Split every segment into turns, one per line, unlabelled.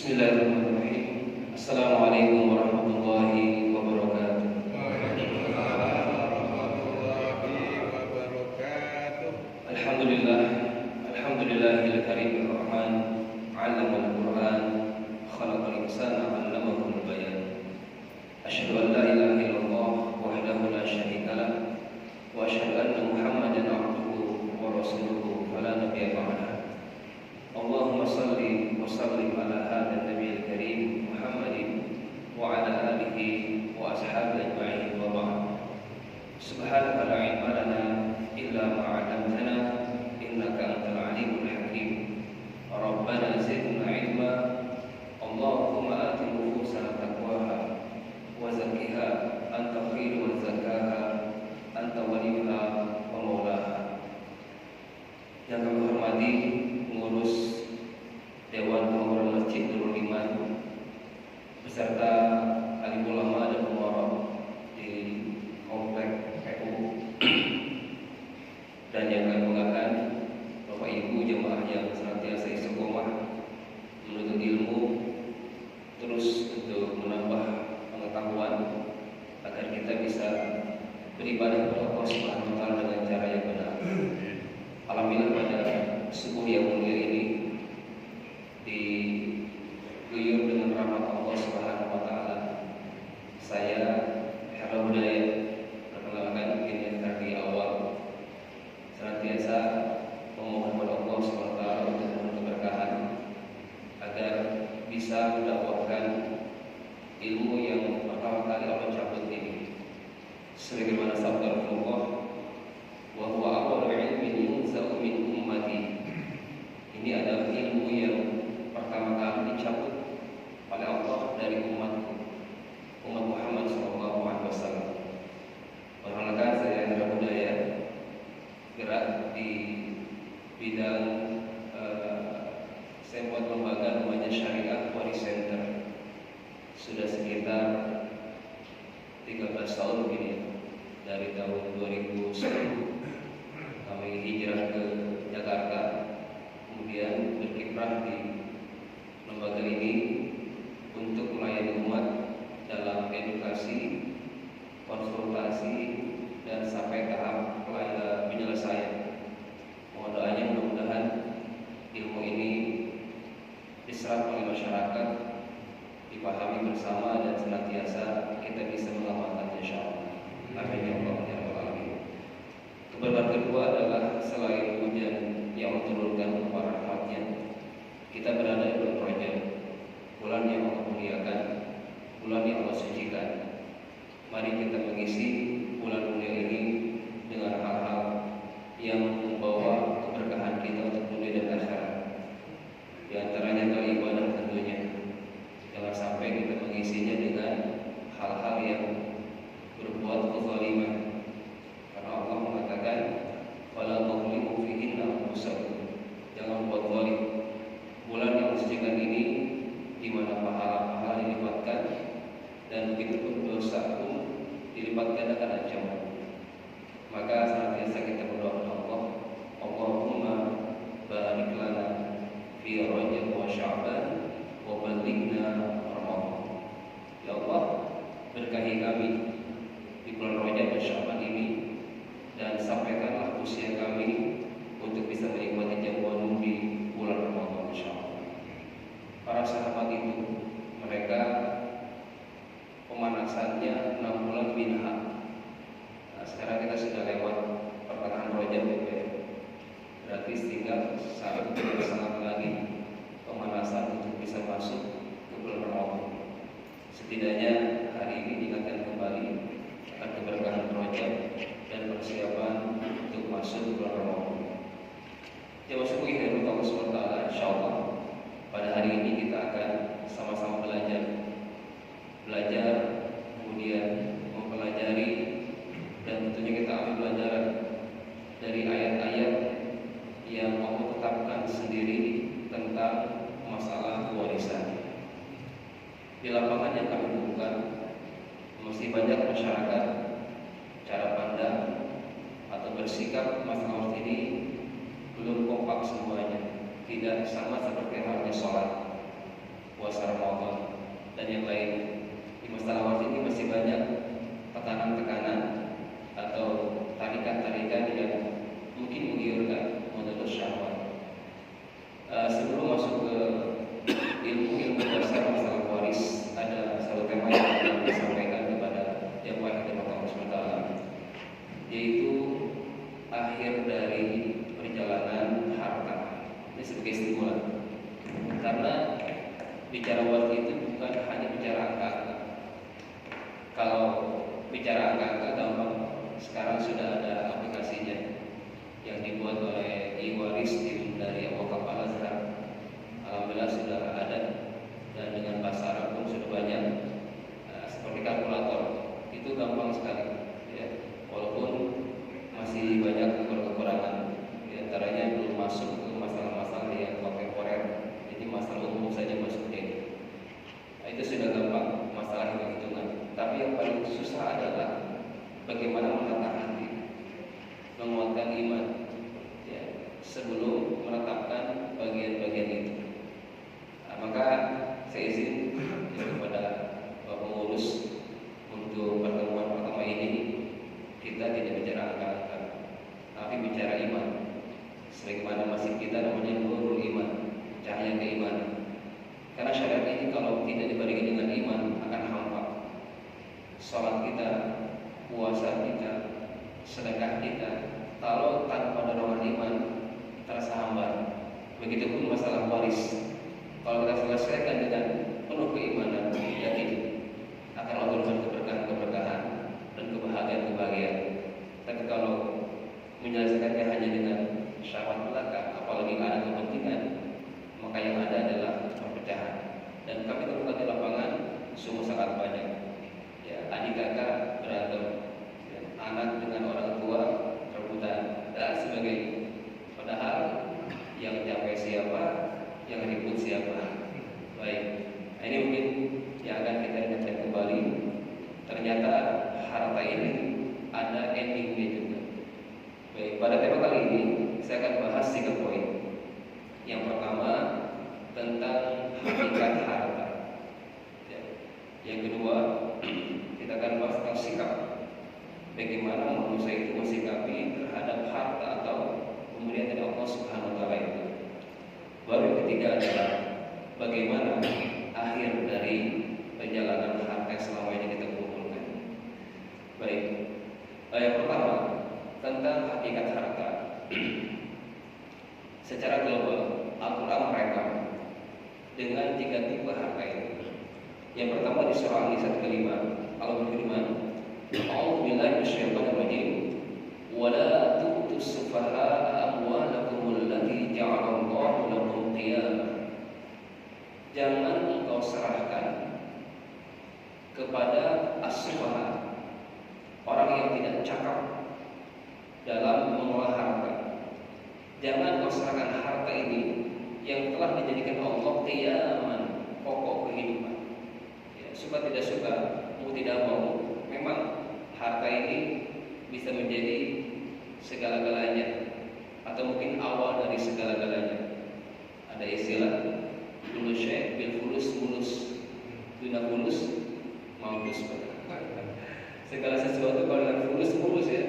Bismillahirrahmanirrahim. Assalamualaikum warahmatullahi wabarakatuh.
Waalaikumsalam warahmatullahi wabarakatuh.
Alhamdulillah, alhamdulillahil karimir rahman, 'allamal Qur'an, khalaqal insana 'allamahul bayan. Asyhadu an la ilaha illallah wahdahu la syarika lah wa asyhadu anna Muhammadan 'abduhu wa rasuluhu fala nabiyya ba'dahu. Allahumma salli wa sallim ala hadzal nabiyil karim Muhammadin wa ala alihi wa ashabihi ajma'in wa ba'd. Subhanaka la ilma lana illa ma 'allamtana innaka antal alimul hakim. Rabbana zidna ilma. Allahumma ati nufusana taqwaha wa zakkiha anta khairu man zakkaha anta waliyuha wa maulaha. Yang kami hormati pengurus Dewan Pengurus Masjid Nurul Iman beserta alim ulama dan umarok di komplek PU dan yang kami banggakan Bapak Ibu jemaah yang senantiasa istiqomah menuntut ilmu terus untuk menambah pengetahuan agar kita bisa beribadah kepada Allah Subhanahu wa taala dengan cara yang benar. Alhamdulillah pada subuh yang mulia ini diguyur dengan rahmat Allah Subhanahu wa taala. Saya Herra Hudayat perkenalkan mungkin dari awal senantiasa memohon kepada Allah Subhanahu wa taala untuk memberi keberkahan agar bisa mendakwahkan ilmu yang pertama kali Allah cabut ini. Sebagaimana sabda Rasulullah, wa huwa awwalu ilmin yunza'u min ummati. Ini adalah ilmu yang pertama kali dicabut oleh Allah dari umatku, umat Muhammad SAW. Perkenalkan saya Herra Hudayat, gerak di bidang saya buat lembaga namanya Syariah Wali Center. Sudah sekitar 13 tahun begini, dari tahun 2010 kami hijrah ke Jakarta, kemudian berkiprah di lembaga ini untuk melayani umat dalam edukasi, konsultasi, dan sampai tahap penyelesaian. Mohon doanya mudah-mudahan ilmu ini diserap oleh masyarakat, dipahami bersama, dan senantiasa kita bisa mengamalkannya insyaallah. Amin ya Allah ya rabbal alamin. Keberkahan kedua adalah selain hujan yang menurunkan upah rahmatnya, kita berada di bulan Rajab, bulan yang Allah muliakan, bulan yang Allah sucikan. Mari kita mengisi bulan mulia ini dengan hal-hal yang membawa keberkahan kita untuk dunia dan akhirat. Di antaranya adalah ibadah tentunya. Jangan sampai kita mengisinya dengan hal-hal yang berbuat kezaliman. Karena Allah mengatakan, "Wala tadhlimu fihinna anfusakum." Jangan buat zalim. Bulan yang mensucikan ini di mana pahala-pahala dilipatkan dan begitu pun dosa pun dilipat gandakan ancaman. Maka senantiasa kita berdoa kepada Allah, Allahumma barik lana fi Rajab wa Sya'ban wa ballighna Ramadan. Ya Allah, berkahi kami di bulan Rajab dan Sya'ban ini, dan sampaikanlah usia kami untuk bisa menikmati jamuan di bulan Ramadan insyaallah. Para sahabat itu, mereka pemanasannya 6 bulan minha. Nah, sekarang kita sudah lewat pertengahan Rajab, berarti tinggal sangat lagi pemanasan untuk bisa masuk ke bulan Ramadan. Setidaknya hari ini diingatkan kembali akan keberkahan Rajab dan persiapan untuk masuk ke bulan Ramadan. Jemaah sekalian yang Allah SWT, insyaallah pada hari ini kita akan sama-sama belajar, kemudian mempelajari, dan tentunya kita ambil pelajaran dari ayat-ayat yang Allah tetapkan sendiri tentang masalah warisan. Di lapangan yang kami temukan, mesti banyak masyarakat cara pandang atau bersikap masalah ini belum kompak semuanya, tidak sama seperti halnya sholat. puasa Ramadan dan yang lain. Di masalah waktu ini masih banyak tekanan-tekanan atau tarikan-tarikan yang mungkin menggiurkan menurut syahwat. Sebelum masuk ke ilmu dasar masalah waris, ada satu tema yang akan disampaikan kepada yang baik dari Allah SWT, yaitu akhir dari perjalanan harta. Ini sebagai stimulan, karena bicara waris itu bukan hanya bicara angka. Kalau bicara angka gampang, sekarang sudah ada aplikasinya yang dibuat oleh e-waris tim dari Wakaf Al-Azhar. Alhamdulillah sudah ada, dan dengan bahasa Arab pun sudah banyak. Seperti kalkulator, itu gampang sekali ya. Walaupun masih banyak kekurangan, di antaranya belum masuk ke masalah-masalah yang kontemporer. Jadi masalah umum saja masuknya. Itu sudah gampang, masalah hitung-hitungan. Tapi yang paling susah adalah bagaimana menata hati, menguatkan iman ya, sebelum menetapkan bagian-bagian itu. Maka saya izin kepada Bapak Pengurus untuk pertemuan pertama ini kita tidak bicara angka-angka, tapi bicara iman. Sebagaimana masih kita namanya nurul iman, cahaya keimanan. Karena syariat ini kalau tidak dibarengi dengan iman akan hampa. Salat kita, puasa kita, sedekah kita, kalau tanpa dorongan iman terasa hambar. Begitupun masalah waris. Kalau kita selesaikan dengan penuh keimanan, yakin akan Allah berikan keberkahan-keberkahan dan kebahagiaan-kebahagiaan. Tapi kalau menyelesaikannya hanya dengan syahwat belaka, apalagi ada kepentingan, maka yang ada adalah perpecahan. Dan kami temukan di lapangan sungguh sangat banyak. Ya, adik kakak berantem, ya, anak dengan orang tua rebutan dan sebagainya. Padahal yang capek siapa, yang ribut siapa. Baik, ini mungkin yang akan kita ingatkan kembali. Ternyata harta ini ada endingnya juga. Baik, pada tema kali ini saya akan bahas 3 poin. Yang pertama tentang hakikat harta. Ya. Yang kedua kita akan bahas tentang sikap. Bagaimana manusia itu mensikapi terhadap harta atau pemberian dari Allah Subhanahu wa taala itu. Baru yang ketiga adalah bagaimana akhir dari perjalanan harta yang selama ini kita kumpulkan. Baik, yang pertama tentang hakikat harta. Secara global, Al-Quran merekam dengan 3 tipe harta itu. Yang pertama di surah An-Nisa 5, Allah berfirman, "A'udzu billahi minasyaitonir rajim. Wa la tu'tus sufaha'a amwalakum allati ja'alallahu lakum qiyamah." Jangan engkau serahkan kepada as-sufaha, orang yang tidak cakap dalam mengolah harta. Jangan engkau serahkan harta ini yang telah dijadikan Allah qiyaman, pokok kehidupan. Ya, suka tidak suka, mau tidak mau, memang harta ini bisa menjadi segala-galanya atau mungkin awal dari segala-galanya. Ada istilah dulu syekh bil fulus mulus, duna fulus mampus. Segala sesuatu kalau dengan fulus mulus ya.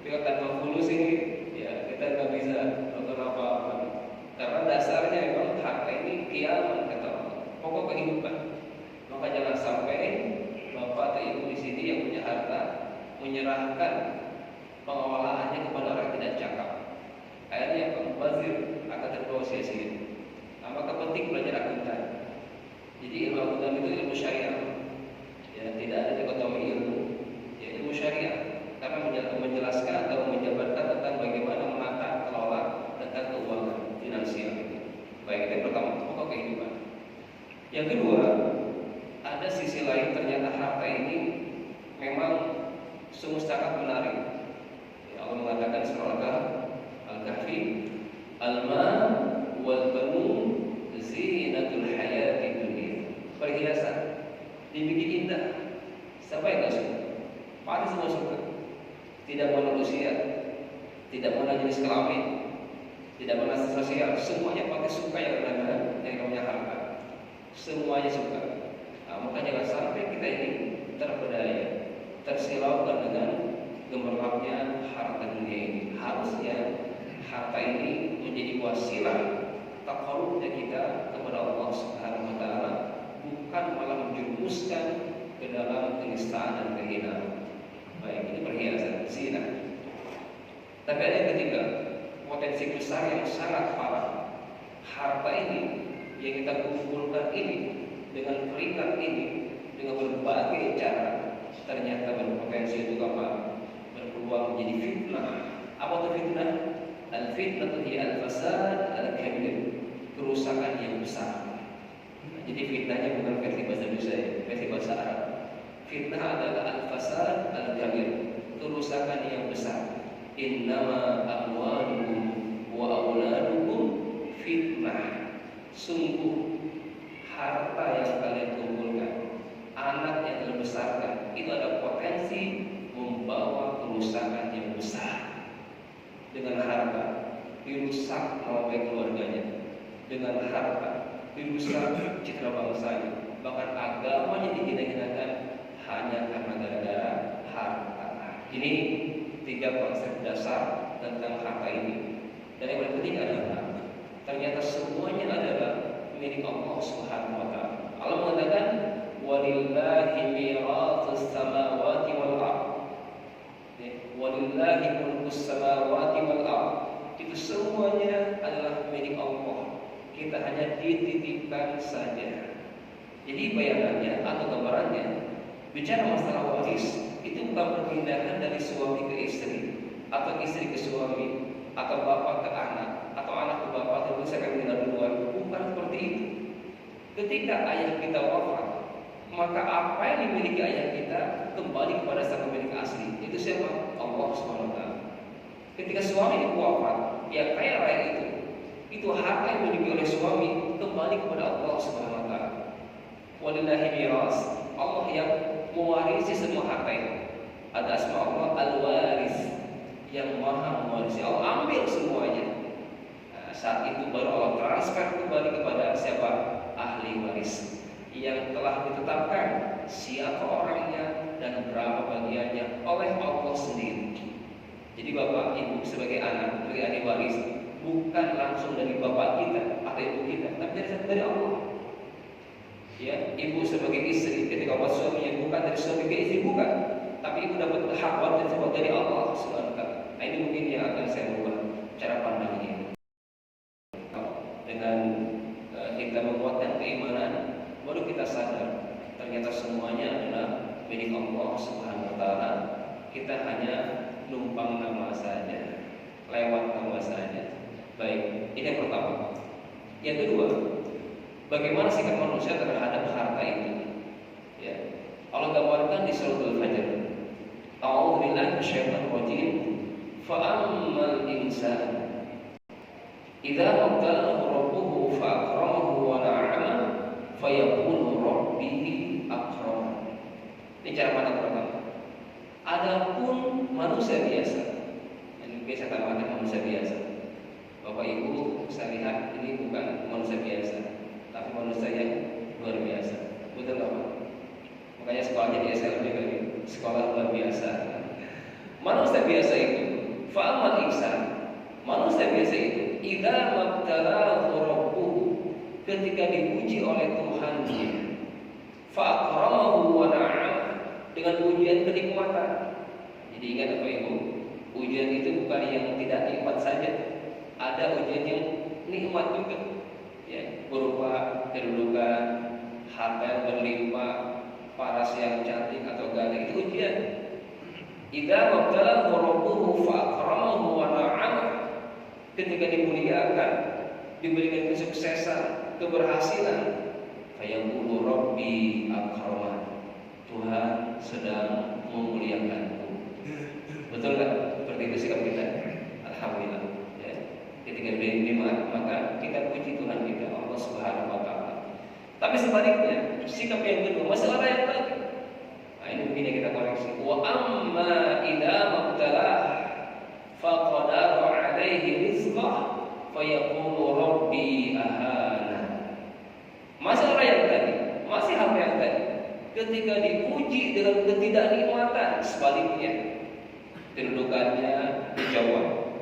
Tapi tanpa fulus ini ya kita nggak bisa melakukan apa-apa. Karena dasarnya memang harta ini kiamat kata Allah, pokok kehidupan. Maka jangan sampai bapak atau ibu di sini yang punya harta menyerahkan pengelolaannya kepada orang yang tidak cakap. Akhirnya pembazir akan terbawa sia-sia. Nah, maka penting belajar akuntan. Jadi ilmu akuntan itu ilmu syariah. Ya, tidak ada dikotomi ilmu. Ya, ilmu syariah karena menjelaskan atau menjabarkan tentang bagaimana menata kelola tentang keuangan finansial. Baik, itu pertama, pokok kehidupan. Yang kedua, ada sisi lain, ternyata harta ini memang sungguh sangat menarik. Ya, Allah mengatakan di surah Al-Kahfi, "Al-mal wal banun zinatul hayati dunia." Perhiasan dibikin indah. Siapa yang gak suka? Pasti semua suka. Tidak mengenal usia, tidak mengenal jenis kelamin, tidak mengenal sosial, semuanya pasti suka yang namanya harta. semuanya suka. Maka jangan sampai kita ini terpedaya, tersilaukan dengan gemerlapnya harta dunia ini. Harusnya harta ini menjadi wasilah taqarrubnya kita kepada Allah Subhanahu wa taala, bukan malah menjerumuskan ke dalam kenistaan dan kehinaan. Baik, ini perhiasan, zina. Tapi ada yang ketiga, potensi besar yang sangat parah. Harta ini yang kita kumpulkan ini dengan keringat ini, dengan berbagai cara, ternyata berpotensi untuk apa? Berpeluang menjadi fitnah. Apa itu fitnah? Al-fitnah itu al-fasad al-kabir, kerusakan yang besar. Jadi fitnahnya bukan versi bahasa Indonesia, versi bahasa Arab. Fitnah adalah al-fasad al-kabir, kerusakan yang besar. Innama amwalukum wa auladukum fitnah. Sungguh harta yang kalian kumpulkan, anak yang kalian besarkan, itu ada potensi membawa kerusakan yang besar. Dengan harta dirusak nama baik keluarganya, dengan harta dirusak citra bangsanya, bahkan agamanya dihina-hinakan hanya karena gara-gara harta. Ini 3 konsep dasar tentang harta ini. Dan yang paling penting adalah ternyata semuanya adalah milik Allah Subhanahu wa taala. Allah mengatakan walillahi mirathus samawati wal ardh. Walillahi mulkus samawati wal ardh. Itu semuanya adalah milik Allah. Kita hanya dititipkan saja. Jadi bayangannya atau gambarannya, bicara masalah waris itu bukan perpindahan dari suami ke istri, atau istri ke suami, atau bapak ke anak, atau anak ke bapak, atau saya akan tinggal duluan. Bukan seperti itu. Ketika ayah kita wafat, maka apa yang dimiliki ayah kita kembali kepada sang pemilik asli. Itu siapa? Allah SWT. Ketika suami wafat, yang kaya raya itu harta yang dimiliki oleh suami kembali kepada Allah SWT. Walillahi miras, Allah yang mewarisi semua harta itu. Ada asma Allah al-waris, yang maha mewarisi. Allah ambil semuanya. Saat itu baru Allah transfer kembali kepada siapa? Ahli waris, yang telah ditetapkan siapa orangnya dan berapa bagiannya oleh Allah sendiri. Jadi bapak ibu sebagai anak, sebagai ahli waris, bukan langsung dari bapak kita atau ibu kita, tapi dari Allah. Ya, ibu sebagai istri ketika buat suaminya bukan dari suami ke istri, bukan, tapi ibu dapat hak waris dari Allah Subhanahu wa taala. Nah, ini mungkin yang akan saya ubah cara pandangnya. Dengan kita menguatkan keimanan, baru kita sadar ternyata semuanya adalah milik Allah Subhanahu wa taala. Kita hanya numpang nama saja, lewat nama saja. Baik, ini yang pertama. Yang kedua, bagaimana sikap manusia terhadap harta itu? Ya, Allah gambarkan di surah Al-Fajr. A'udzubillahi minasyaitonir rajim. Fa ammal insanu idza mabtalahu rabbuhu fa akramahu wa na'ama fa yaqulu rabbi akraman. Ini cara pandang pertama. Adapun manusia biasa, yang biasa tambahkan manusia biasa. Bapak Ibu, saya lihat ini bukan manusia biasa, tapi manusia yang luar biasa. Betul nggak Pak? Makanya sekolahnya di SLB kali, sekolah luar biasa. Manusia biasa itu, fa'amal ihsan. Manusia biasa itu, idza mabtalahu rabbuhu, ketika diuji oleh Tuhannya, fa'akramahu wa na'am, dengan ujian kenikmatan. Jadi ingat Bapak Ibu, ujian itu bukan yang tidak nikmat saja, ada ujian yang nikmat juga, ya, berupa kedudukan, harta yang berlimpah, paras yang cantik atau ganteng, itu ujian. Idza mabtalahu rabbuhu fa'akramahu wa na'am, ketika dimuliakan, diberikan kesuksesan, keberhasilan, fayaqulu rabbi akraman, Tuhan sedang memuliakanku. Betul kan? Seperti itu sikap kita. Alhamdulillah. Ya. Ketika diberi nikmat, maka kita puji Tuhan kita, Allah Subhanahu wa taala. Tapi sebaliknya, sikap yang kedua, masalah yang lagi. Nah, ini mungkin yang kita koreksi. Wa amma idza mabtalah faqadara 'alaihi rizqah fayaqulu rabbi ahana. Masalah yang tadi, ketika diuji dengan ketidaknikmatan, sebaliknya kedudukannya dijauh,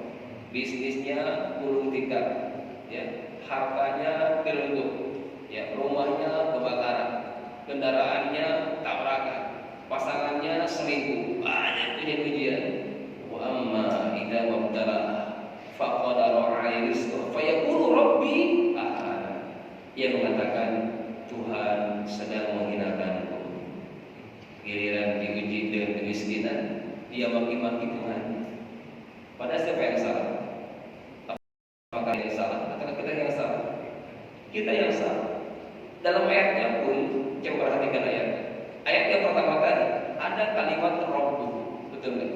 bisnisnya gulung tikar, ya, hartanya direnggut, ya, rumahnya kebakaran, kendaraannya tabrakan, pasangannya selingkuh, banyak ujian-ujian. Wa amma idza mabtala faqadara 'alaihi rizqahu fayaqulu rabbi ahana. Ia mengatakan Tuhan sedang menghinakanku. Giliran diuji dengan kemiskinan, dia maki-maki Tuhan. Pada siapa yang salah? Apakah yang salah atau kita yang salah? Kita yang salah. Dalam ayatnya pun, coba perhatikan ayatnya. Ayat yang pertama tadi ada kalimat Rabbu, betul nggak?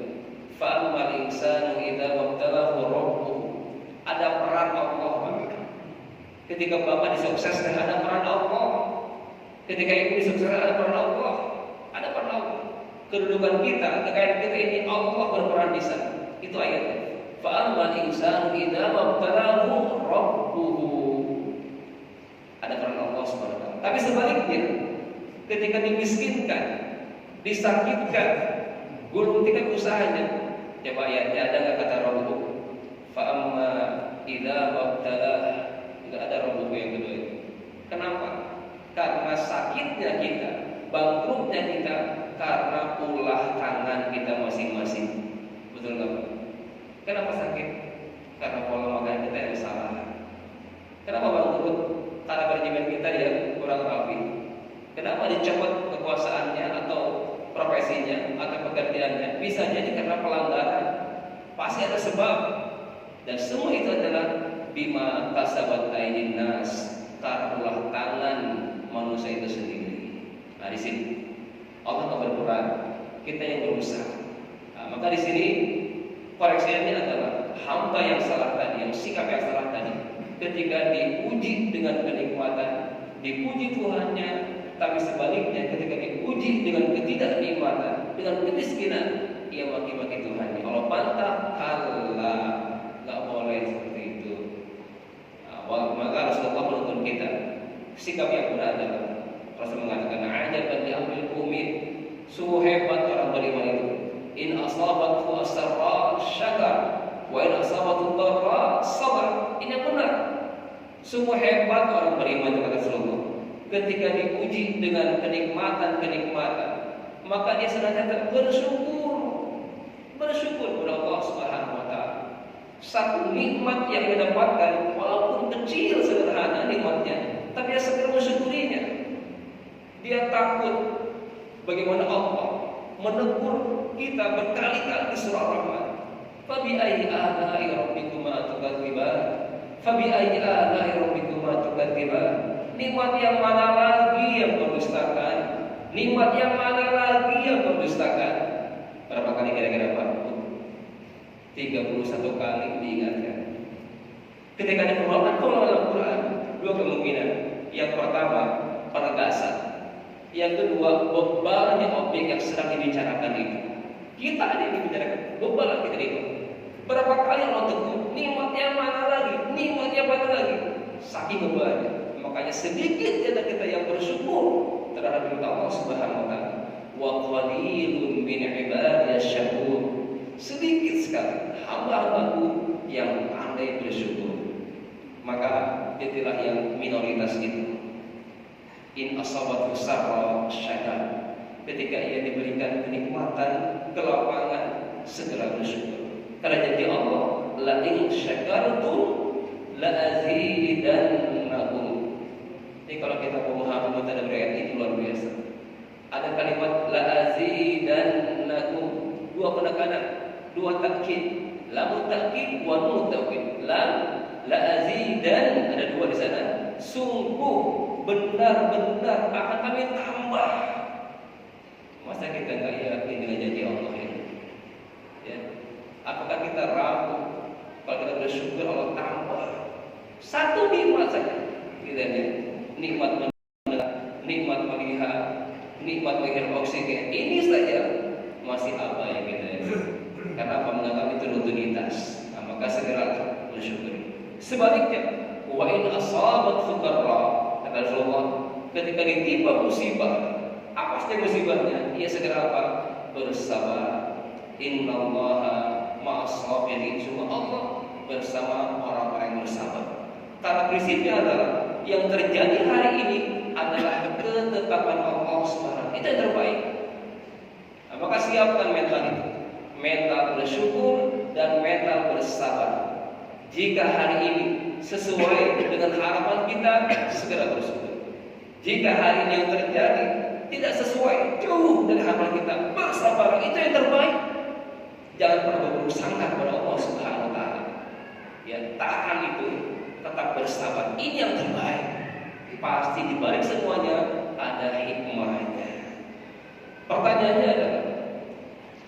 Fa'amal insanu idza mabtalahu rabbuhu. Ada peran Allah. Ketika Bapak disukseskan ada peran Allah. Ketika Ibu disukseskan ada peran Allah. Ada peran Allah. Kedudukan kita, kekayaan kita ini Allah berperan di sana. Itu ayatnya. Fa'amal insanu idza mabtalahu rabbuhu. Ada peran Allah Subhanahu wa taala. Tapi sebaliknya, ketika dimiskinkan, disakitkan, gulung tikar usahanya. Coba ayatnya ada nggak kata Rabbu? Fa'amma idza mabtala. Nggak ada Rabbu yang kedua itu. Kenapa? Karena sakitnya kita, bangkrutnya kita, karena ulah tangan kita masing-masing. Betul nggak? Kenapa sakit? Karena pola makan kita yang salah. Kenapa bangkrut? Karena manajemen kita yang kurang rapi. Kenapa dicopot kekuasaannya atau profesinya atau pekerjaannya? Bisa jadi karena pelanggaran. Pasti ada sebab. Dan semua itu adalah bima kasabat aydin nas, karena ulah tangan manusia itu sendiri. Nah di sini Allah tak berperan, kita yang berusaha. Nah, maka di sini koreksinya adalah hamba yang salah tadi, yang sikap yang salah tadi, ketika diuji dengan kenikmatan, dipuji Tuhannya, tapi sebaliknya ketika diuji dengan ketidaknikmatan, dengan kemiskinan, ia maki-maki Tuhannya. Allah bantah, Allah nggak boleh seperti itu. Nah, maka Rasulullah menuntun kita sikap yang benar adalah Rasul mengatakan ajaban li amril mu'min, sungguh hebat orang beriman itu. In asabathu asarra syakar wa in asabathu dharra sabar. Ini yang benar. Sungguh hebat orang beriman itu kata Rasulullah. Ketika diuji dengan kenikmatan-kenikmatan, maka dia senantiasa bersyukur kepada Allah Subhanahu wa taala. Satu nikmat yang dia dapatkan walaupun kecil sederhana nikmatnya, tapi dia segera mensyukurinya. Dia takut bagaimana Allah menegur kita berkali-kali di surah Rahman. Fabi ayyi ala'i rabbikuma tukadziban? Fabi ayyi ala'i rabbikuma tukadziban? Nikmat yang mana lagi yang kau dustakan? Nikmat yang mana lagi yang kau dustakan? Berapa kali kira-kira Pak? 31 kali diingatkan. Ketika ada penolakan Al-Quran, dua kemungkinan. Yang pertama, penegasan. Yang kedua, bebalnya objek yang sedang dibicarakan itu. Kita ada yang dibicarakan, bebal kita itu. Berapa kali Allah tegur, nikmat yang mana lagi? Nikmat yang mana lagi? Saking bebalnya. Makanya sedikit ada kita yang bersyukur terhadap nikmat Allah Subhanahu wa taala. Wa qalilun min ibadiyas syakur. Sedikit sekali hamba-hambaku yang pandai bersyukur. Maka itulah yang minoritas itu. In asabathu sarra syakar. Ketika ia diberikan kenikmatan, kelapangan, segera bersyukur. Karena janji Allah, la in syakartum la azidannakum. Jadi kalau kita memahami materi ayat ini luar biasa. Ada kalimat la azidannakum, dua penekanan, dua takkid, lam takkid wa nun takkid. Lam la azidan, ada dua di sana. Sungguh benar-benar akan kami tambah. Masa kita nggak yakin dengan janji Allah ini? Ya. Apakah kita ragu kalau kita bersyukur Allah tambah? Satu nikmat saja, kiranya nikmat mendengar, nikmat melihat, nikmat menghirup oksigen. Ini saja masih apa yang kita? Karena apa? Menganggap itu rutinitas. Nah, maka segera bersyukur. Sebaliknya, wa in asabat fukarra, kata Rasulullah, ketika ditimpa musibah, apa pasti musibahnya, ia segera apa? Bersabar. Innallaha ma'as sabirin. Sungguh Allah bersama orang-orang yang bersabar. Karena prinsipnya adalah yang terjadi hari ini adalah ketetapan Allah SWT. Itu yang terbaik. Nah, maka siapkan mental itu, mental bersyukur dan mental bersabar. Jika hari ini sesuai dengan harapan kita, segera bersyukur. Jika hari ini yang terjadi tidak sesuai, jauh dari harapan kita, bersabar. Itu yang terbaik. Jangan pernah berburuk sangka kepada Allah Subhanahu wa taala. Ya, tahan itu, tetap bersabar. Ini yang terbaik. Pasti di balik semuanya ada hikmahnya. Pertanyaannya adalah,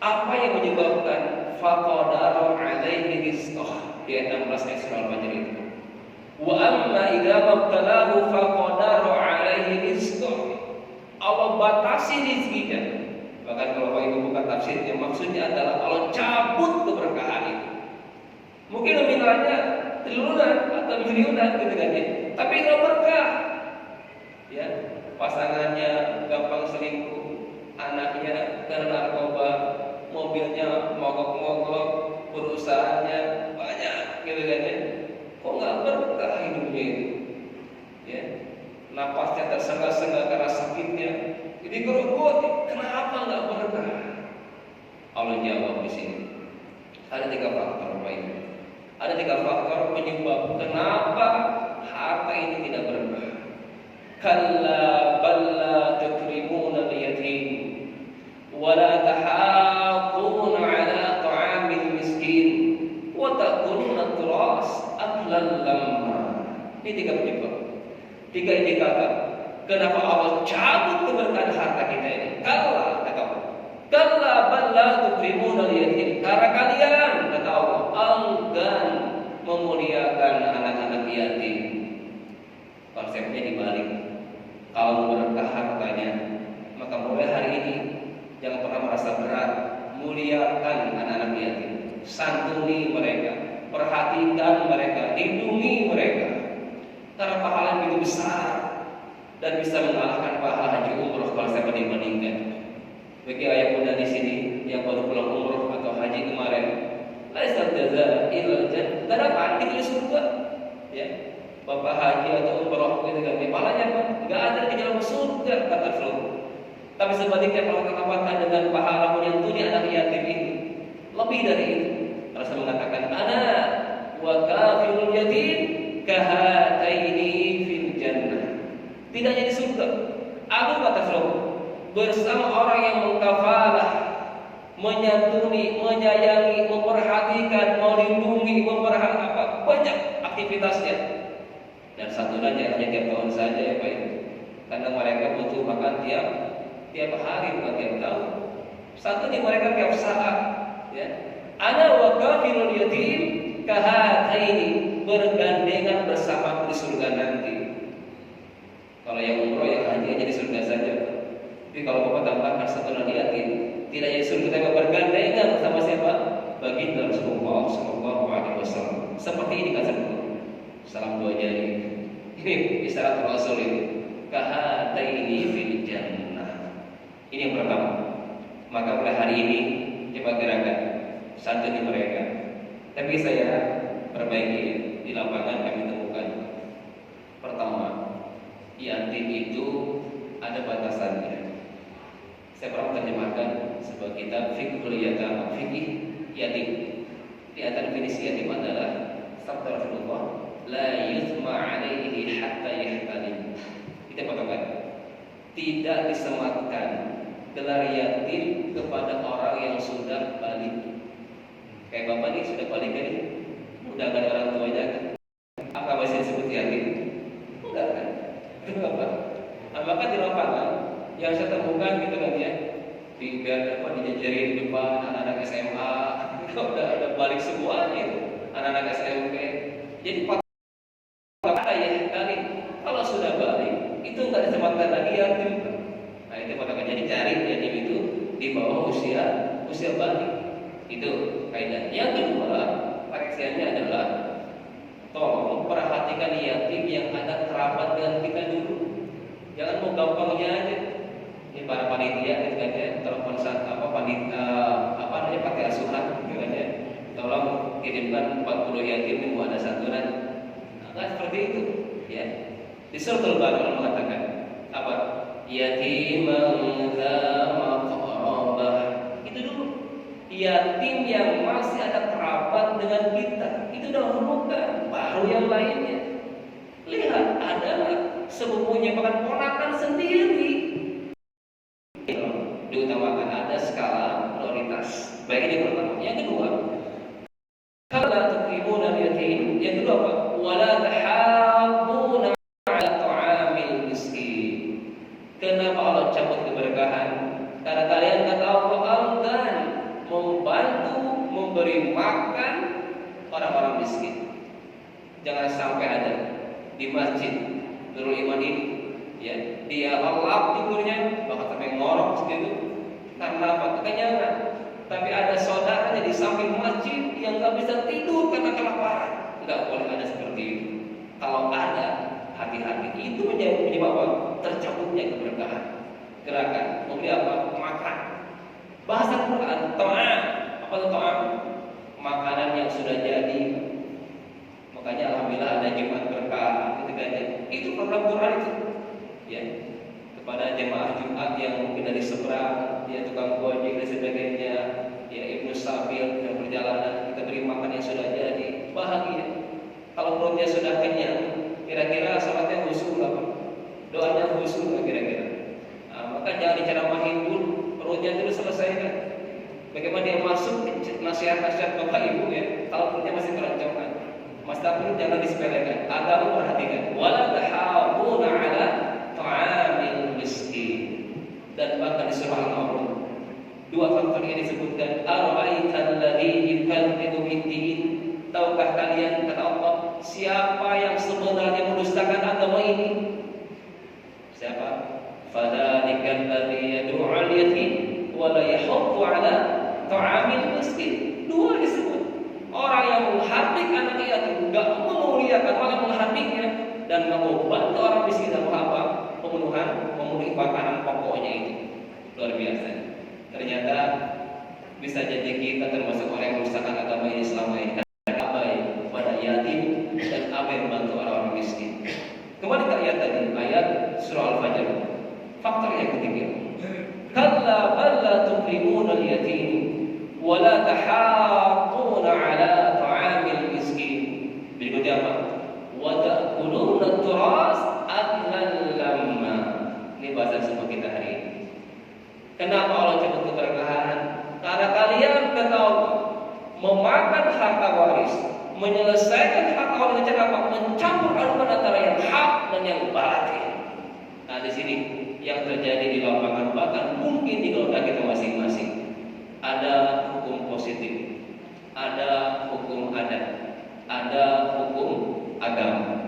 apa yang menyebabkan faqadara alaihi rizqah di ayat 16 ayat surah Al-Fajr itu? Wa amma idza mabtalahu faqadara alaihi rizqah. Allah batasi rezekinya. Bahkan kalau Bapak Ibu buka tafsirnya, maksudnya adalah Allah cabut keberkahan itu. Mungkin nominalnya triliunan atau miliunan gitu kan ya, tapi nggak berkah. Ya, pasangannya gampang selingkuh, anaknya kena narkoba, mobilnya mogok-mogok, perusahaannya banyak gitu kan ya. Kok nggak berkah hidupnya itu? Ya, napasnya tersengal-sengal karena sakitnya. Jadi gerogoti, kenapa nggak berkah? Allah jawab di sini. Ada 3 faktor, Bapak Ibu. Ada 3 faktor penyebab kenapa harta ini tidak berkah. Kalla balla tukrimuna al-yatim wa la tahaqquna 'ala ta'amil miskin wa ta'kuluna at-turas aklan lamma. Ini 3 penyebab. 3 indikator kenapa Allah cabut keberkahan harta kita ini. Kalla, kata Allah. Kalla balla tukrimuna al-yatim. Karena kalian, kata Allah, enggan memuliakan anak-anak yatim. Konsepnya dibalik. Kalau berkah hartanya, maka mulai hari ini jangan pernah merasa berat. Muliakan anak-anak yatim, santuni mereka, perhatikan mereka, lindungi mereka. Karena pahala yang begitu besar dan bisa mengalahkan pahala haji umroh kalau saya banding-bandingkan. Bagi ayah muda di sini yang baru pulang umroh atau haji kemarin, laisa jaza illa jannah. Tidak apa di surga. Ya. Bapak haji atau umroh gitu kan, pahalanya apa? Enggak ada di dalam surga kata Rasul. Tapi sebaliknya kalau kita tambahkan dengan pahala menyantuni anak yatim ini, lebih dari itu. Rasul mengatakan, ana wa kafirul yatim kahataini fil jannah. Tidak hanya di surga. Aku kata Rasul, bersama orang yang mengkafalah, menyantuni, menyayangi, memperhatikan, melindungi, banyak aktivitasnya. Dan satu lagi hanya tiap tahun saja ya Pak. Karena mereka butuh makan tiap hari, bukan tiap tahun. Satu di mereka tiap saat. Ya. Ana wa kafirul yatim kahataini, bergandengan bersama di surga nanti. Kalau yang umroh yang haji aja di surga saja. Tapi kalau Bapak tambahkan satu lagi yatim, tidak jadi surga tapi bergandengan bersama siapa? Baginda Rasulullah Sallallahu Alaihi Wasallam. Seperti ini kata salam 2 jari. Ini isyarat Rasul ini. Kahataini fil jannah. Ini yang pertama. Maka mulai hari ini coba gerakan santuni mereka. Tapi saya perbaiki di lapangan kami temukan. Pertama, yatim itu ada batasannya. Saya pernah terjemahkan sebuah kitab Fiqhul Yatim, fikih yatim. Di antara definisi yatim adalah sabda Rasulullah, la yutma alaihi hatta yahtalim. Kita katakan tidak disematkan gelar yatim kepada orang yang sudah balik. Kayak bapak nih sudah balik kan? Udah gak ada orang tuanya kan? Apa masih disebut yatim? Enggak kan? Kenapa? Maka di lapangan yang saya temukan gitu kan ya, di dijajarin di depan anak-anak SMA, udah balik semua gitu, anak-anak SMP. Jadi kata ya kali kalau sudah balik itu nggak disempatkan lagi yatim. Nah itu katakan jadi cari yatim itu di bawah usia balik. Itu kaidah. Yang kedua, pengertiannya adalah tolong perhatikan yatim yang ada kerabat dengan kita dulu. Jangan mau gampangnya aja. Ini para panitia panitia gitu kan ya, telepon panitia pakai asuhan gitu kan ya, tolong kirimkan 40 yatim yang ada santunan. Nah, seperti itu ya. Di suratul Baqarah mengatakan apa? Yatiman dza maqrabah. Itu dulu. Yatim yang masih ada kerabat dengan kita. Itu dahulukan, baru yang lainnya. Lihat, ada sepupunya bahkan ponakan sendiri. Diutamakan, ada skala prioritas. Baik, ini pertama. Yang kedua, kalau tukrimuna yatim, yang kedua apa? Wala tahabbuna ala ta'amil miskin. Kenapa Allah cabut keberkahan? Karena kalian kata Allah enggan membantu memberi makan orang-orang miskin. Jangan sampai ada di masjid Nurul Iman ini, ya, dia lelap tidurnya, bahkan sampai ngorok segitu. Karena apa? Kekenyangan. Tapi ada saudaranya di samping masjid yang nggak bisa tidur karena kelaparan. Nggak boleh ada seperti itu. Kalau ada, hati-hati. Itu menyebab apa? Tercabutnya keberkahan. Gerakan memberi apa? Makan. Bahasa Quran, ta'am. Apa itu ta'am? Makanan yang sudah jadi. Makanya alhamdulillah ada Jumat berkah gitu kan ya. Itu program Quran itu. Ya. Kepada jemaah Jumat yang mungkin dari seberang, ya tukang gojek dan sebagainya, ya Ibnu Sabil yang perjalanan, kita beri makan yang sudah jadi, bahagia. Kalau perutnya sudah kenyang, kira-kira salatnya khusyuk nggak? Doanya khusyuk nggak kira-kira? Nah, maka jangan diceramahin dulu, perutnya dulu selesaikan. Bagaimana dia masuk nasihat-nasihat Bapak Ibu ya, kalau perutnya masih keroncongan. Mas perut jangan disepelekan, agama perhatikan. Wala tahabuna ala ta'amil miskin. Dan bahkan di surah Al-A'raf dua faktor ini disebutkan. Ara'aital ladzi yukadzibu bid-din. Tahukah kalian, kata Allah, siapa yang sebenarnya mendustakan agama ini? Siapa? Fadzalikal ladzi yad'u'al yatim wa la yahuddu 'ala ta'amil miskin. Dua disebut. Orang yang menghardik anak yatim, enggak memuliakan, malah menghardiknya dan membantu orang miskin dalam apa? Memenuhi makanan pokoknya itu. Luar biasa. Ternyata bisa jadi kita termasuk orang yang merusakkan agama ini selama ini. Abai pada yatim dan abai membantu orang-orang miskin. Kembali ke ayat tadi, ayat surah Al-Fajr. Faktor yang ketiga. Kalla bal la tukrimuna al-yatim wa la tahaqquna 'ala ta'amil miskin. Berikutnya apa? Wa ta'kuluna at-turas aklan lamma. Ini bahasa semua kita hari ini. Kenapa Allah cabut keberkahan? Karena kalian ketahui memakan harta waris, menyelesaikan harta waris dengan cara apa? Mencampur adukan antara yang hak dan yang batil. Nah, di sini yang terjadi di lapangan, bahkan mungkin di keluarga kita masing-masing, ada hukum positif, ada hukum adat, ada hukum agama.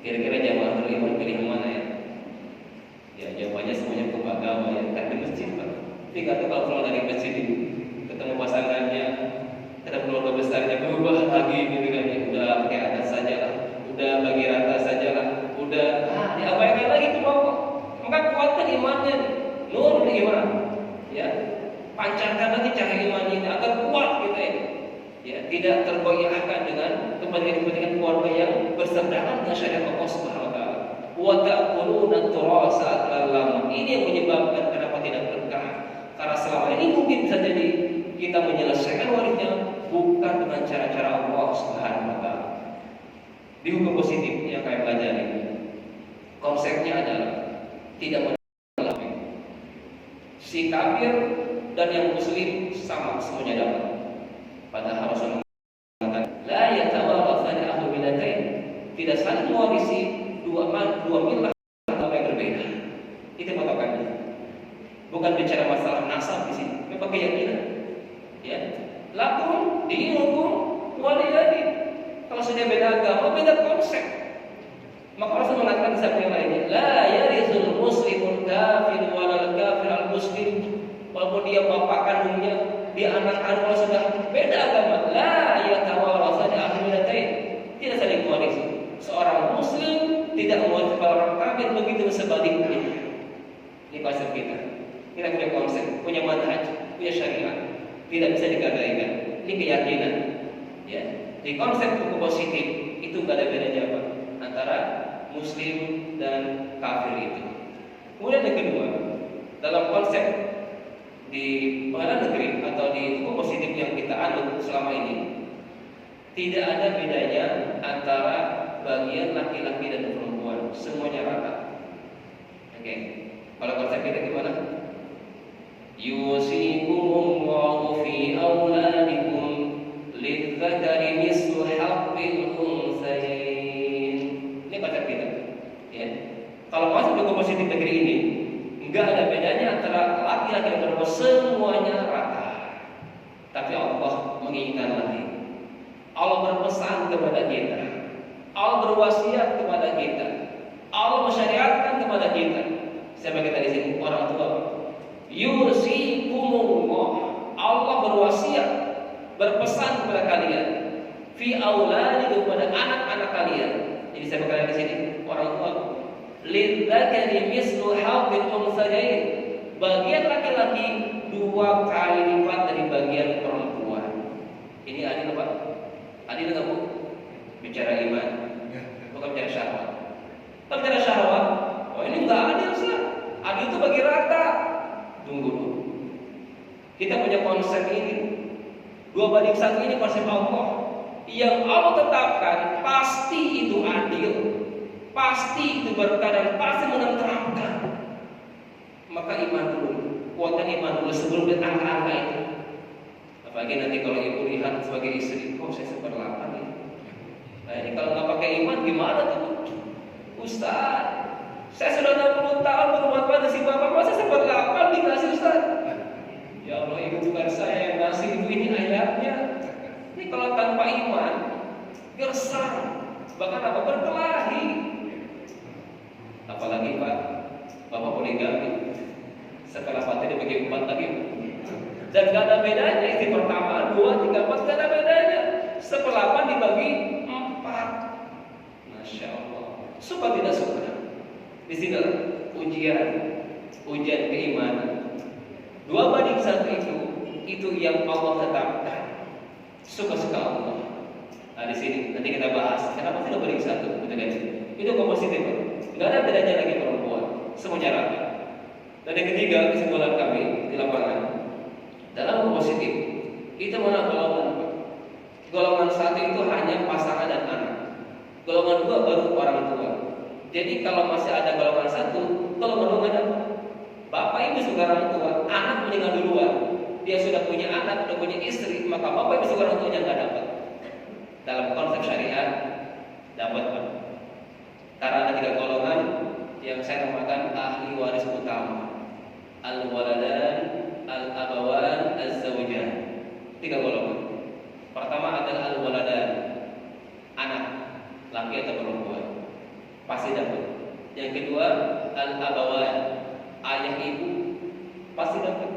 Kira-kira jamaah beriman pilih mana ya? Ya jawabannya semuanya hukum agama ya, kan di masjid Pak. Tapi kata kalau keluar dari masjid ini, ketemu pasangannya, ketemu keluarga besarnya, berubah lagi gitu kan ya. Udah pakai adat saja lah, udah bagi rata saja lah, udah diabaikan lagi tuh mau. Maka kuatkan imannya, nur iman, ya. Pancarkan lagi cahaya iman ini agar kuat kita ini, ya, tidak tergoyahkan dengan kepentingan keluarga yang berseberangan dengan syariat Allah Subhanahu wa taala. Wa ta'kuluna turasa aklan. Ini yang menyebabkan kenapa tidak berkah. Karena selama ini mungkin bisa jadi kita menyelesaikan warisnya bukan dengan cara-cara Allah Subhanahu wa taala. Di hukum positif yang kami pelajari, konsepnya adalah tidak menolak. Si kafir dan yang muslim sama semuanya dapat. Padahal Rasulullah mengatakan, la yatawarratsani ahlu millatain. Tidak saling mewarisi dua milah agama yang berbeda. Itu patokannya. Bukan bicara masalah nasab di sini, tapi keyakinan. Ya, lakum dinukum waliyadin. Kalau sudah beda agama, beda konsep. Maka Rasul mengatakan di sabda yang lainnya, la yarithul muslimul kafir walal kafir al muslim. Walaupun dia bapak kandungnya, dia anak kandung, kalau sudah beda agama, la yatawarasani ahlu millatain. Tidak saling mewarisi. Seorang muslim tidak mewarisi orang kafir, begitu sebaliknya. Ini konsep kita. Ini kita punya konsep, punya manhaj, punya syariat, tidak bisa digadaikan. Ini keyakinan. Ya, di konsep hukum positif itu gak ada bedanya apa antara Muslim dan kafir itu. Kemudian yang kedua, dalam konsep di pengadilan negeri atau di hukum positif yang kita anut selama ini, tidak ada bedanya antara bagian laki-laki dan perempuan, semuanya rata. Oke, kalau konsep kita gimana? Yusikumullahu fi auladikum lidzakari mislu haqqil unthayain. Ini konsep kita. Ya. Kalau konsep hukum positif negeri ini, enggak ada bedanya antara laki-laki dan perempuan, semuanya rata. Tapi Allah menginginkan lagi. Allah berpesan kepada kita. Allah berwasiat kepada kita. Allah mensyariatkan kepada kita. Siapa kita di sini? Orang tua. Yusikumullah. Allah berwasiat, berpesan kepada kalian. Fi auladikum, kepada anak-anak kalian. Jadi siapa kalian di sini? Orang tua. Lidzakari mislu haqqil unthayain. Bagian laki-laki 2 kali lipat dari bagian perempuan. Ini adil apa? Adil enggak, Bu? Bicara iman, bukan bicara syahwat. Kalau bicara syahwat, oh ini enggak adil, Ustaz. Adil itu bagi rata. Tunggu dulu. Kita punya konsep ini. 2:1 ini konsep Allah. Yang Allah tetapkan pasti itu adil. Pasti itu berkah dan pasti menenteramkan. Maka iman dulu, kuatkan iman dulu sebelum lihat angka-angka itu. Apalagi nanti kalau ibu lihat sebagai istri, kok saya 1/8 ya? Nah ini kalau nggak pakai iman gimana tuh? Ustaz, saya sudah 60 tahun berumah tangga si bapak, masa 1/8 dikasih Ustaz? Ya Allah, itu bukan saya yang ngasih, itu ini ayatnya. Ini kalau tanpa iman, gersang, bahkan apa berkelahi. Apalagi Pak, bapak poligami, setelah fatih dibagi 4 lagi. Dan gak ada bedanya, istri pertama, 2, 3, 4, gak ada bedanya. 1/8 dibagi 4. Masya Allah. Suka tidak suka? Di sini ujian keimanan. 2:1 itu yang Allah tetapkan. Suka-suka Allah. Nah di sini nanti kita bahas kenapa 2:1, gitu kan? Itu positif. Nggak ada bedanya lagi perempuan, semuanya rata. Dan yang ketiga, kesimpulan kami di lapangan, dalam hukum positif itu mana golongan? Golongan 1 itu hanya pasangan dan anak. Golongan 2 baru orang tua. Jadi kalau masih ada golongan 1, golongan 2 nggak dapat. Bapak ibu sebagai orang tua, anak meninggal duluan, dia sudah punya anak, sudah punya istri, maka bapak ibu sebagai orang tuanya nggak dapat. Dalam konsep syariat dapat Pak. Karena ada 3 golongan yang saya namakan ahli waris utama. Al-waladan, al-abawan, az-zawjan. 3 golongan. Pertama adalah al-waladan, anak, laki atau perempuan, pasti dapat. Yang kedua al-abawan, ayah ibu, pasti dapat.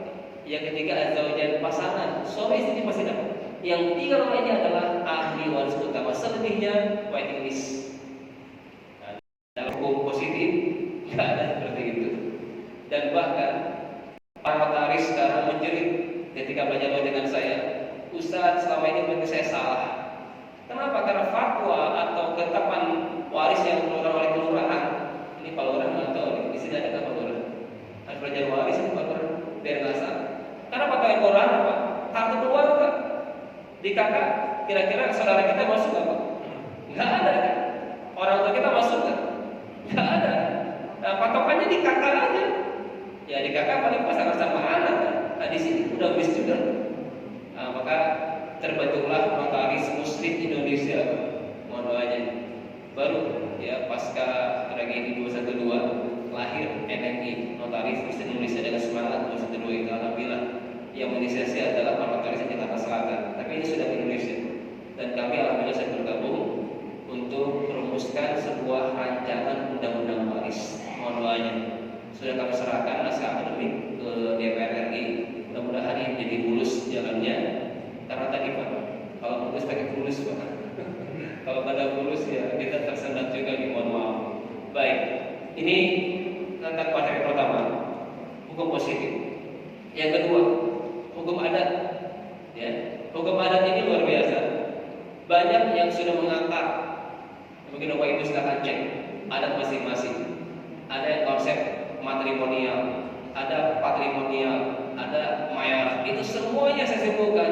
Yang ketiga az-zawjan, pasangan, suami istri pasti dapat. Yang 3 orang ini adalah ahli waris utama. Selebihnya waiting list. Dalam hukum positif tidak ada seperti itu. Dan bahkan para notaris sekarang menjerit ketika belajar dengan saya, Ustaz selama ini berarti saya salah. Kenapa? Karena fatwa atau ketetapan waris yang dikeluarkan oleh kelurahan. Ini Pak Lurah nggak tahu nih, di sini ada Pak Lurah. Harus belajar waris ini Pak Lurah, biar nggak salah. Karena fatwa kelurahan apa? Kartu keluarga. Di kakak, kira-kira saudara kita masuk nggak Pak? Nggak ada kan? Orang tua kita masuk nggak? Nggak ada. Nah, patokannya di kakak aja. Ya di kakak paling pasangan sama anak kan? Nah di sini udah bis juga. Nah, maka terbentuklah notaris Muslim Indonesia. Mohon doanya. Baru ya pasca tragedi 212 lahir NMI, Notaris Muslim Indonesia, dengan semangat 212 itu. Alhamdulillah yang menginisiasi adalah para notaris di Jakarta Selatan. Tapi ini sudah di Indonesia. Dan kami alhamdulillah saya bergabung untuk merumuskan sebuah rancangan undang-undang waris. Mohon doanya. Sudah kami serahkan naskah akademik ke DPR RI. Mudah-mudahan ini menjadi mulus jalannya. Karena tadi Pak, kalau mulus pakai fulus Pak. Kalau pada fulus ya kita tersendat juga nih, mohon maaf. Baik, ini tentang materi pertama, hukum positif. Yang kedua, hukum adat. Ya, hukum adat ini luar biasa. Banyak yang sudah mengangkat. Mungkin Bapak Ibu silahkan cek adat masing-masing. Ada yang konsep matrimonial, ada patrimonial, ada mayar. Itu semuanya saya simpulkan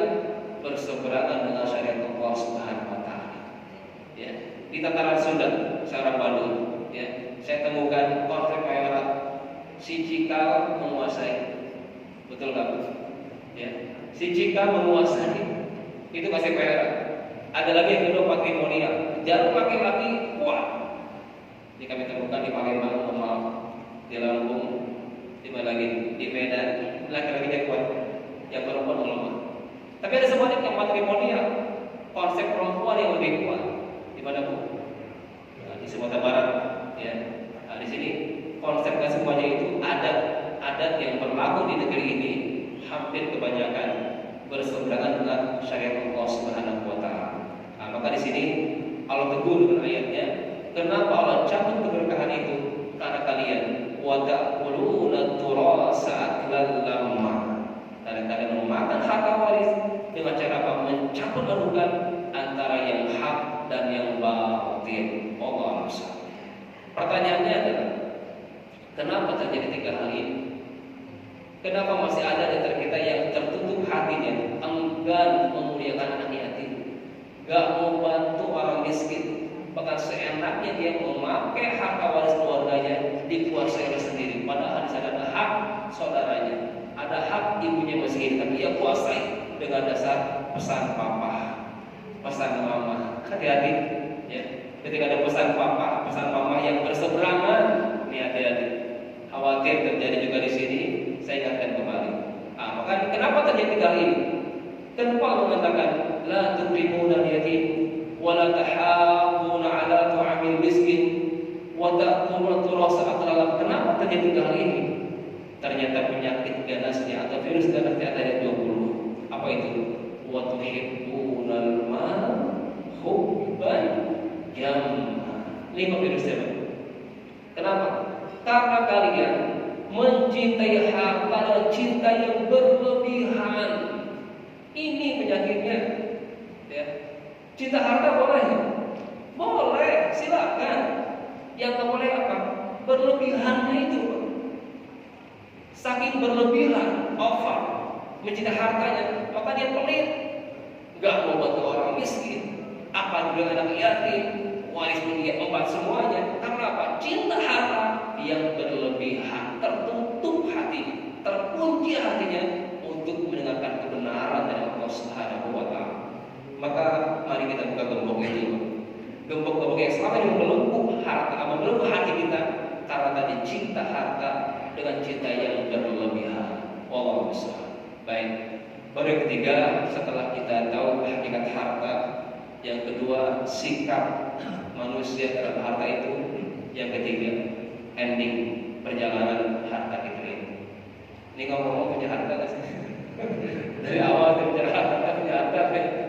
berseberangan dengan syariat Allah Subhanahu wa taala. Ya, di tataran Sunda, seorang Bandung, ya, saya temukan konsep mayorat si cikal menguasai. Betul nggak? Ya, si cikal menguasai. Itu konsep mayorat. Ada lagi yang kedua patrimonial. Jarum laki-laki kuat. Ini kami temukan di Palembang, di Lampung, di mana lagi? Di Medan. Laki-lakinya kuat, yang perempuan lemah. Tapi ada semuanya yang matrimonial. Konsep perempuan yang lebih kuat. Di mana Bu? Nah, di Sumatera Barat. Ya. Nah, di sini konsepnya semuanya itu adat yang berlaku di negeri ini hampir kebanyakan berseberangan dengan syariat Allah Subhanahu wa taala. Nah, maka di sini Allah tegur dengan ayatnya, kenapa Allah cabut keberkahan itu? Karena kalian wa ta'kuluna turasa aklan lamma. Karena kalian memakan harta waris dengan cara apa? Mencampur adukan antara yang hak dan yang batil. Allah Subhanahu. Pertanyaannya adalah, kenapa terjadi tiga hal ini? Kenapa masih ada di antara kita yang tertutup hatinya, enggan memuliakan anak yatim, gak mau bantu orang miskin, bahkan seenaknya dia memakai harta waris keluarganya dikuasai oleh sendiri. Padahal di sana ada hak saudaranya, ada hak ibunya masih hidup, tapi ia kuasai dengan dasar pesan papa, pesan mama. Hati-hati, ya. Ketika ada pesan papa, pesan mama yang berseberangan, ini hati-hati. Khawatir terjadi juga di sini. Saya ingatkan kembali. Maka kenapa terjadi hal ini? Kenapa Allah mengatakan la tudrimuna yatim wa la tahabuna ala tu'amil miskin wa ta'kuluna turasa aklalam. Kenapa terjadi hal ini? Ternyata penyakit ganasnya atau virus ganasnya ada ayat 20. Apa itu? Wa tuhibbunal mal hubban jamma. Ini virusnya. Kenapa? Karena kalian mencintai harta dan cinta yang berlebihan. Ini penyakitnya. Ya. Cinta harta boleh? Boleh, silakan. Yang tak boleh apa? Berlebihannya itu. Saking berlebihan, over, mencintai hartanya, maka dia pelit. Gak mau bantu orang miskin. Apa juga anak yatim, waris pun dia empat semuanya. Karena apa? Cinta harta yang berlebihan, tertutup hati, terkunci hatinya untuk mendengarkan kebenaran dari Allah Subhanahu wa taala. Maka mari kita buka gembok ini. Gembok-gembok yang selama ini membelenggu harta, membelenggu hati kita karena tadi cinta harta dengan cinta yang berlebihan. Wallahu a'lam. Baik. Baru yang ketiga, setelah kita tahu hakikat harta, yang kedua sikap manusia terhadap harta itu, yang ketiga ending perjalanan harta kita ini. Ini ngomong punya harta nggak sih? Dari awal kita bicara harta, punya harta,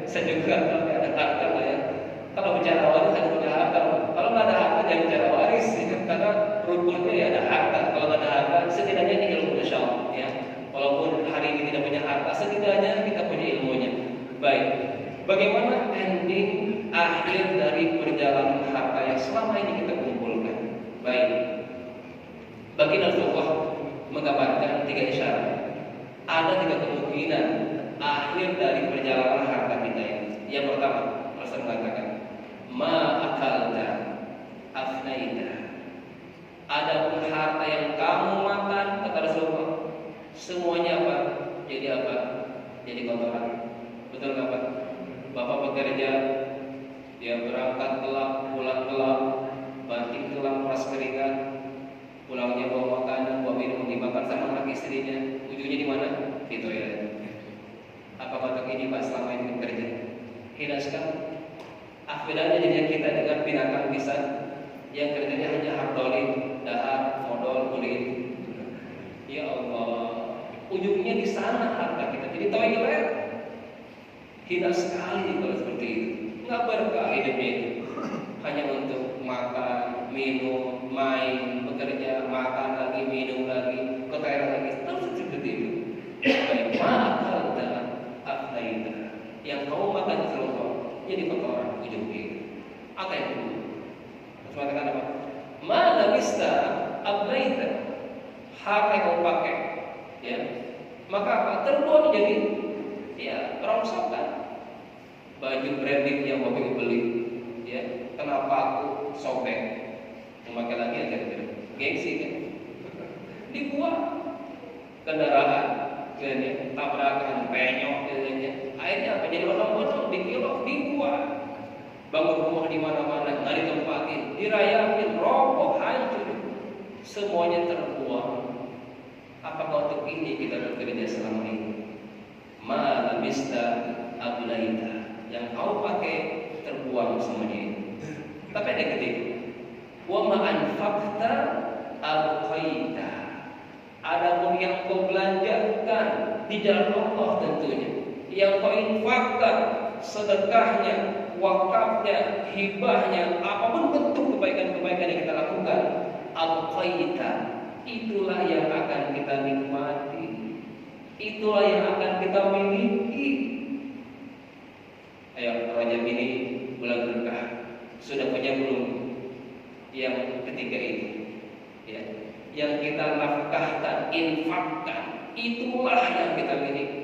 saya juga kalau ada harta lah ya. Kalau bicara waris harus punya harta. Kalau nggak ada harta jangan bicara waris, karena rukunnya ya ada harta. Kalau nggak ada harta, setidaknya ini ilmu insya Allah ya. Walaupun hari ini tidak punya harta, setidaknya kita punya ilmunya. Baik. Bagaimana ending akhir dari perjalanan harta yang selama ini kita kumpulkan? Baik. Baginda Rasulullah menggambarkan tiga isyarat. Ada tiga kemungkinan akhir dari perjalanan harta kita ini. Yang pertama, Rasul mengatakan, ma akalta afnaita. Adapun harta yang kamu makan, kata Rasulullah, semuanya apa? Jadi apa? Jadi kotoran. Betul nggak Pak? Bapak bekerja, dia berangkat gelap, pulang gelap, banting tulang peras keringat, pulangnya bawa makanan, bawa minum, dimakan sama anak istrinya. Ujungnya di mana? Di toilet. Apa kata ini Pak selama ini bekerja? Tidak sekali. Akhirnya jadinya kita dengan binatang pisan yang kerjanya hanya hardolin, dahar, modal, kulit. Ya Allah, ujungnya di sana harta kita. Jadi toilet. Tidak sekali kalau seperti itu. Nggak berkah hidupnya itu. Hanya untuk makan, minum, main, bekerja, makan lagi, minum lagi, ke daerah lagi, terus seperti itu. ablaita, harta yang kau pakai, ya, maka apa? Terbuang jadi ya rongsokan. Baju branded yang mau beli, ya, kenapa aku sobek? Memakai lagi aja, gengsi kan? Dibuang kendaraan, ya, tabrakan, penyok, ya, akhirnya apa? Jadi odong-odong, dikilok, dibuang. Bangun rumah di mana-mana, nggak ditempatin, dirayakin, roboh, hancur, semuanya terbuang. Apakah untuk ini kita bekerja selama ini? Ma labista ablaita, yang kau pakai terbuang semuanya ini. Tapi ada ketiga, wa ma anfaqta abqaita, adapun yang kau belanjakan di jalan Allah tentunya, yang kau infakkan, sedekahnya, wakafnya, hibahnya, apapun bentuk kebaikan-kebaikan yang kita lakukan, abqaita, itulah yang akan kita nikmati, itulah yang akan kita miliki. Ayo, Rajab ini bulan berkah, sudah punya belum yang ketiga itu, ya, yang kita nafkahkan, infakkan, itulah yang kita miliki.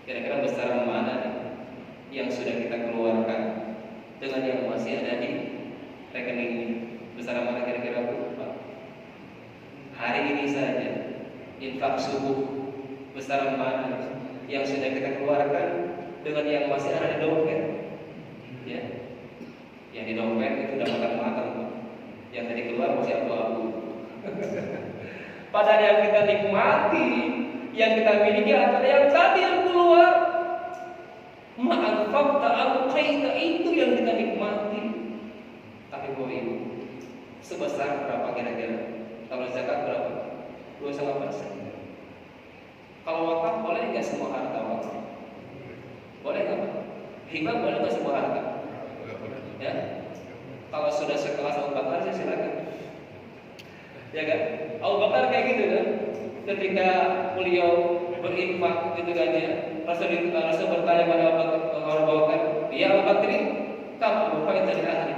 Kira-kira besar mana yang sudah kita keluarkan dengan yang masih ada di rekeningnya? Besar mana kira-kira Bu? Hari ini saja infak subuh, besar mana yang sudah kita keluarkan dengan yang masih ada di dompet? Ya, yang di dompet itu udah makan-makan, yang tadi keluar masih abu-abu. Padahal yang kita nikmati, yang kita miliki adalah yang tadi yang keluar. Ma'anfaqta abqaita, itu yang kita nikmati. Tapi Bu Ibu, sebesar berapa kira-kira? Kalau zakat berapa? 2,5%. Kalau wakaf boleh nggak semua harta wakaf? Boleh nggak Pak? Hibah boleh nggak semua harta? Ya. Kalau sudah sekelas Abu Bakar sih silakan. Ya kan? Abu Bakar kayak gitu kan? Ketika beliau berinfak gitu kan ya, Rasul bertanya pada Abu Bakar, "Ya Abu Bakar, kamu lupa itu dari ahli.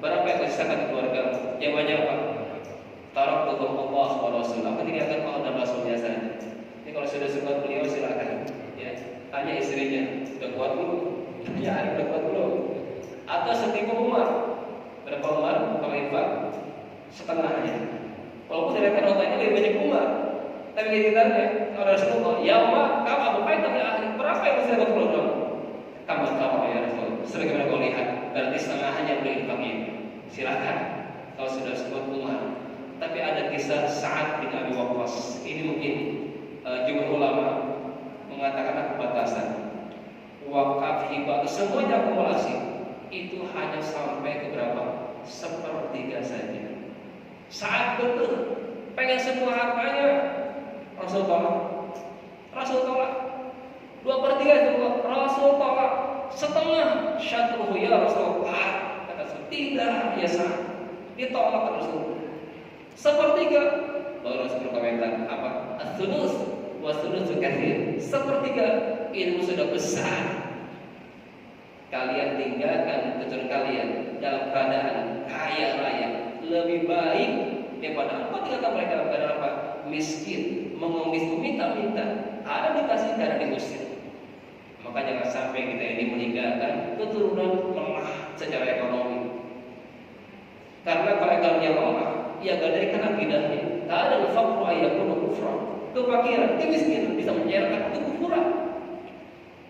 Berapa yang sisakan keluarga?" Jawabannya apa? Taraktukum Allah wa Rasul. Aku tinggalkan Allah dan Rasulnya saja. Ini kalau sudah suka beliau silakan. Ya, tanya istrinya, udah kuat belum? Ya, udah kuat belum? Atau setipe Umar. Berapa Umar kalau infak? Setengahnya. Walaupun diriwayatkan otaknya lebih banyak Umar. Tapi ketika Rasulullah, ya Umar, kamu Abu Bakar tapi ahli, berapa yang bisa dapat keluar? Kamu tahu ya Rasul. Sebagaimana kau lihat, berarti setengahnya berinfaknya. Silakan. Kalau sudah sebut Umar. Tapi ada kisah Sa'ad bin Abi Waqqas. Ini mungkin jumhur ulama mengatakan ada batasan. Wakaf, hibah, semuanya akumulasi itu hanya sampai ke berapa? 1/3 saja. Saat betul pengen semua hartanya, Rasul tolak. Rasul tolak. 2/3 itu Rasul tolak. Setengah syatruhu ya Rasulullah. Kata Rasul, tidak ya Sa'ad. Ditolak Rasul. 1/3 baru Rasul berkomentar apa? As-sulus wa sulusu katsir. 1/3 ilmu sudah besar. Kalian tinggalkan keturunan kalian dalam keadaan kaya raya, lebih baik daripada apa tinggalkan mereka dalam keadaan apa? Miskin, mengemis, minta-minta, ada dikasih, ada diusir. Maka jangan sampai kita ini meninggalkan keturunan lemah secara ekonomi. Karena kalau ekonominya lemah, ia gadaikan akidahnya. Ada al-faqru ayyakunu kufra. Kefakiran, kemiskinan bisa menyerahkan kekufuran.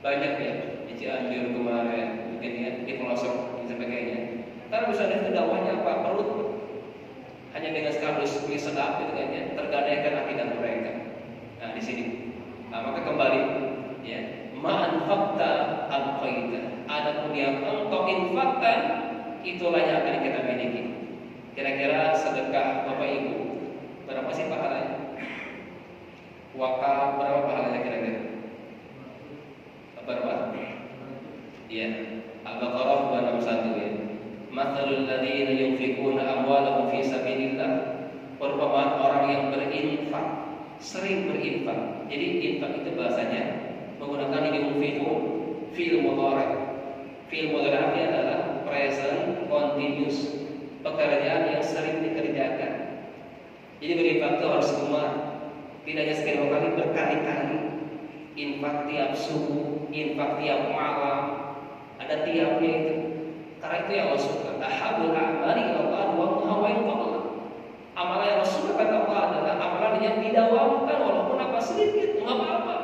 Banyak ya di Cianjur kemarin, mungkin ya di pelosok dan sebagainya. Karena misalnya itu dakwahnya apa? Perut hanya dengan sekardus mie sedap gitu kan ya, tergadaikan akidah mereka. Nah di sini, nah, maka kembali ya, ma'anfaqta abqaita. Adapun yang engkau infakkan, itulah yang akan kita miliki. Kira-kira sedekah Bapak Ibu berapa sih pahalanya? Wakaf berapa pahalanya kira-kira? Berapa? Ya, Al-Baqarah 261 ya. Mathalul ladzina yunfikuna amwalahum fi sabilillah. Perumpamaan orang yang berinfak, sering berinfak. Jadi infak itu bahasanya menggunakan yunfiku fi'il mudhari'. Fi'il mudhari' adalah present continuous, pekerjaan yang sering dikerjakan. Jadi berinfak itu harus semua, tidak hanya sekali kali, berkali-kali. Infak tiap subuh, infak tiap malam, ada tiapnya itu. Karena itu yang Allah suka. Ahabul a'mali ila Allah wa muhawwain qabla. Amalan yang Allah suka kata Allah adalah amalan yang didawamkan walaupun apa sedikit, enggak apa-apa.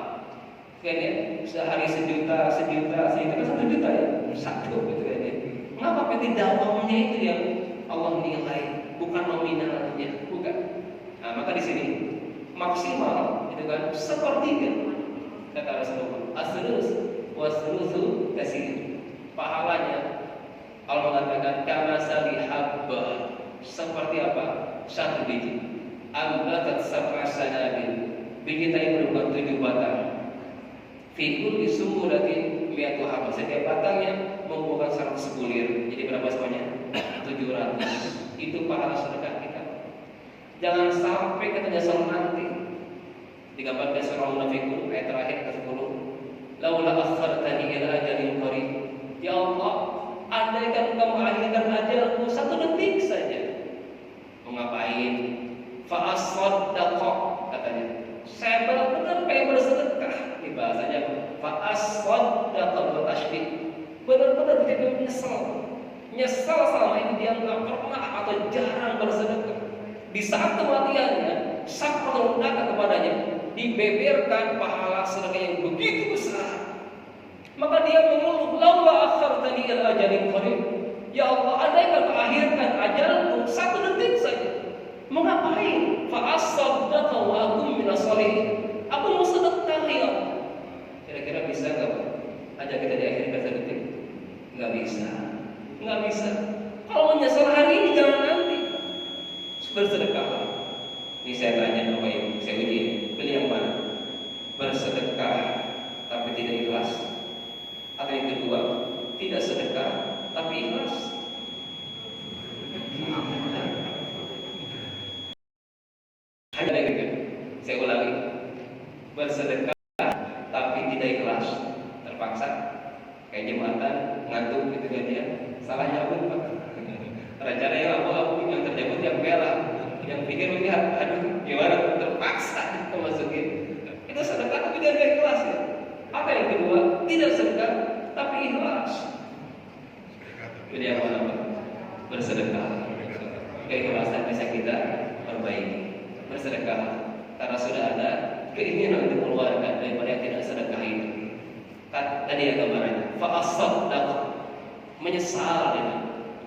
Kan ya, sehari sejuta kan 1 juta ya, satu gitu kan ya. Enggak apa-apa, didawamnya itu yang Allah nilai, bukan nominalnya, bukan. Nah, maka di sini maksimal itu kan sepertiga kata Rasulullah. As-sulus was-sulusu katsir. Pahalanya Allah mengatakan kama habba, seperti apa? 1 biji. Ambatat sab'a sanabil. Biji tadi berupa 7 batang. Fi kulli sumbulatin mi'atu habba. Setiap batangnya membuahkan 100 bulir. Jadi berapa semuanya? 700. Itu pahala sedekah kita. Jangan sampai kita nyesal nanti. Digambarkan surah Munafikun ayat terakhir ke-10. Laula akhartani ila ajalin qarib. Ya Allah, andaikan engkau mengakhirkan ajalku 1 detik saja. Mau ngapain? Fa asaddaqa katanya. Saya benar-benar pengen bersedekah. Ini bahasanya fa asaddaqa wa tashdid. Benar-benar tidak nyesal selama ini dia nggak pernah atau jarang bersedekah. Di saat kematiannya, sakratul maut kepadanya dibeberkan pahala sedekah yang begitu besar. Maka dia mengeluh, laula akhartani ila ajalin qarib. Ya Allah, andaikan mengakhirkan ajalku 1 detik saja. Mau ngapain? Fa asaddaqa wa akum minas shalihin. Aku mau sedekah ya Allah. Kira-kira bisa enggak Pak? Ajak kita diakhirkan 1 detik? Enggak bisa. Enggak bisa. Kalau menyesal hari ini jangan nanti. Bersedekah. Ini saya tanya Bapak Ibu, saya uji. Pilih yang mana? Bersedekah tapi tidak ikhlas. Atau yang kedua, tidak sedekah tapi ikhlas. Hanya gitu. Saya ulangi. Bersedekah tapi tidak ikhlas. Terpaksa. Kayak jembatan ngantuk gitu kan dia. Salah nyabut Pak. Rencana yang abu-abu, yang terjabut yang merah, yang pikir melihat, aduh gimana terpaksa masukin. Itu sedekah tapi tidak ikhlas ya. Apa yang kedua? Tidak sedekah tapi ikhlas. Pilih yang mana Pak? Bersedekah. Keikhlasan bisa kita perbaiki. Bersedekah karena sudah ada keinginan untuk mengeluarkan daripada yang tidak sedekah itu. Tadi ya gambarannya. Fa'asaddaq, menyesal ini.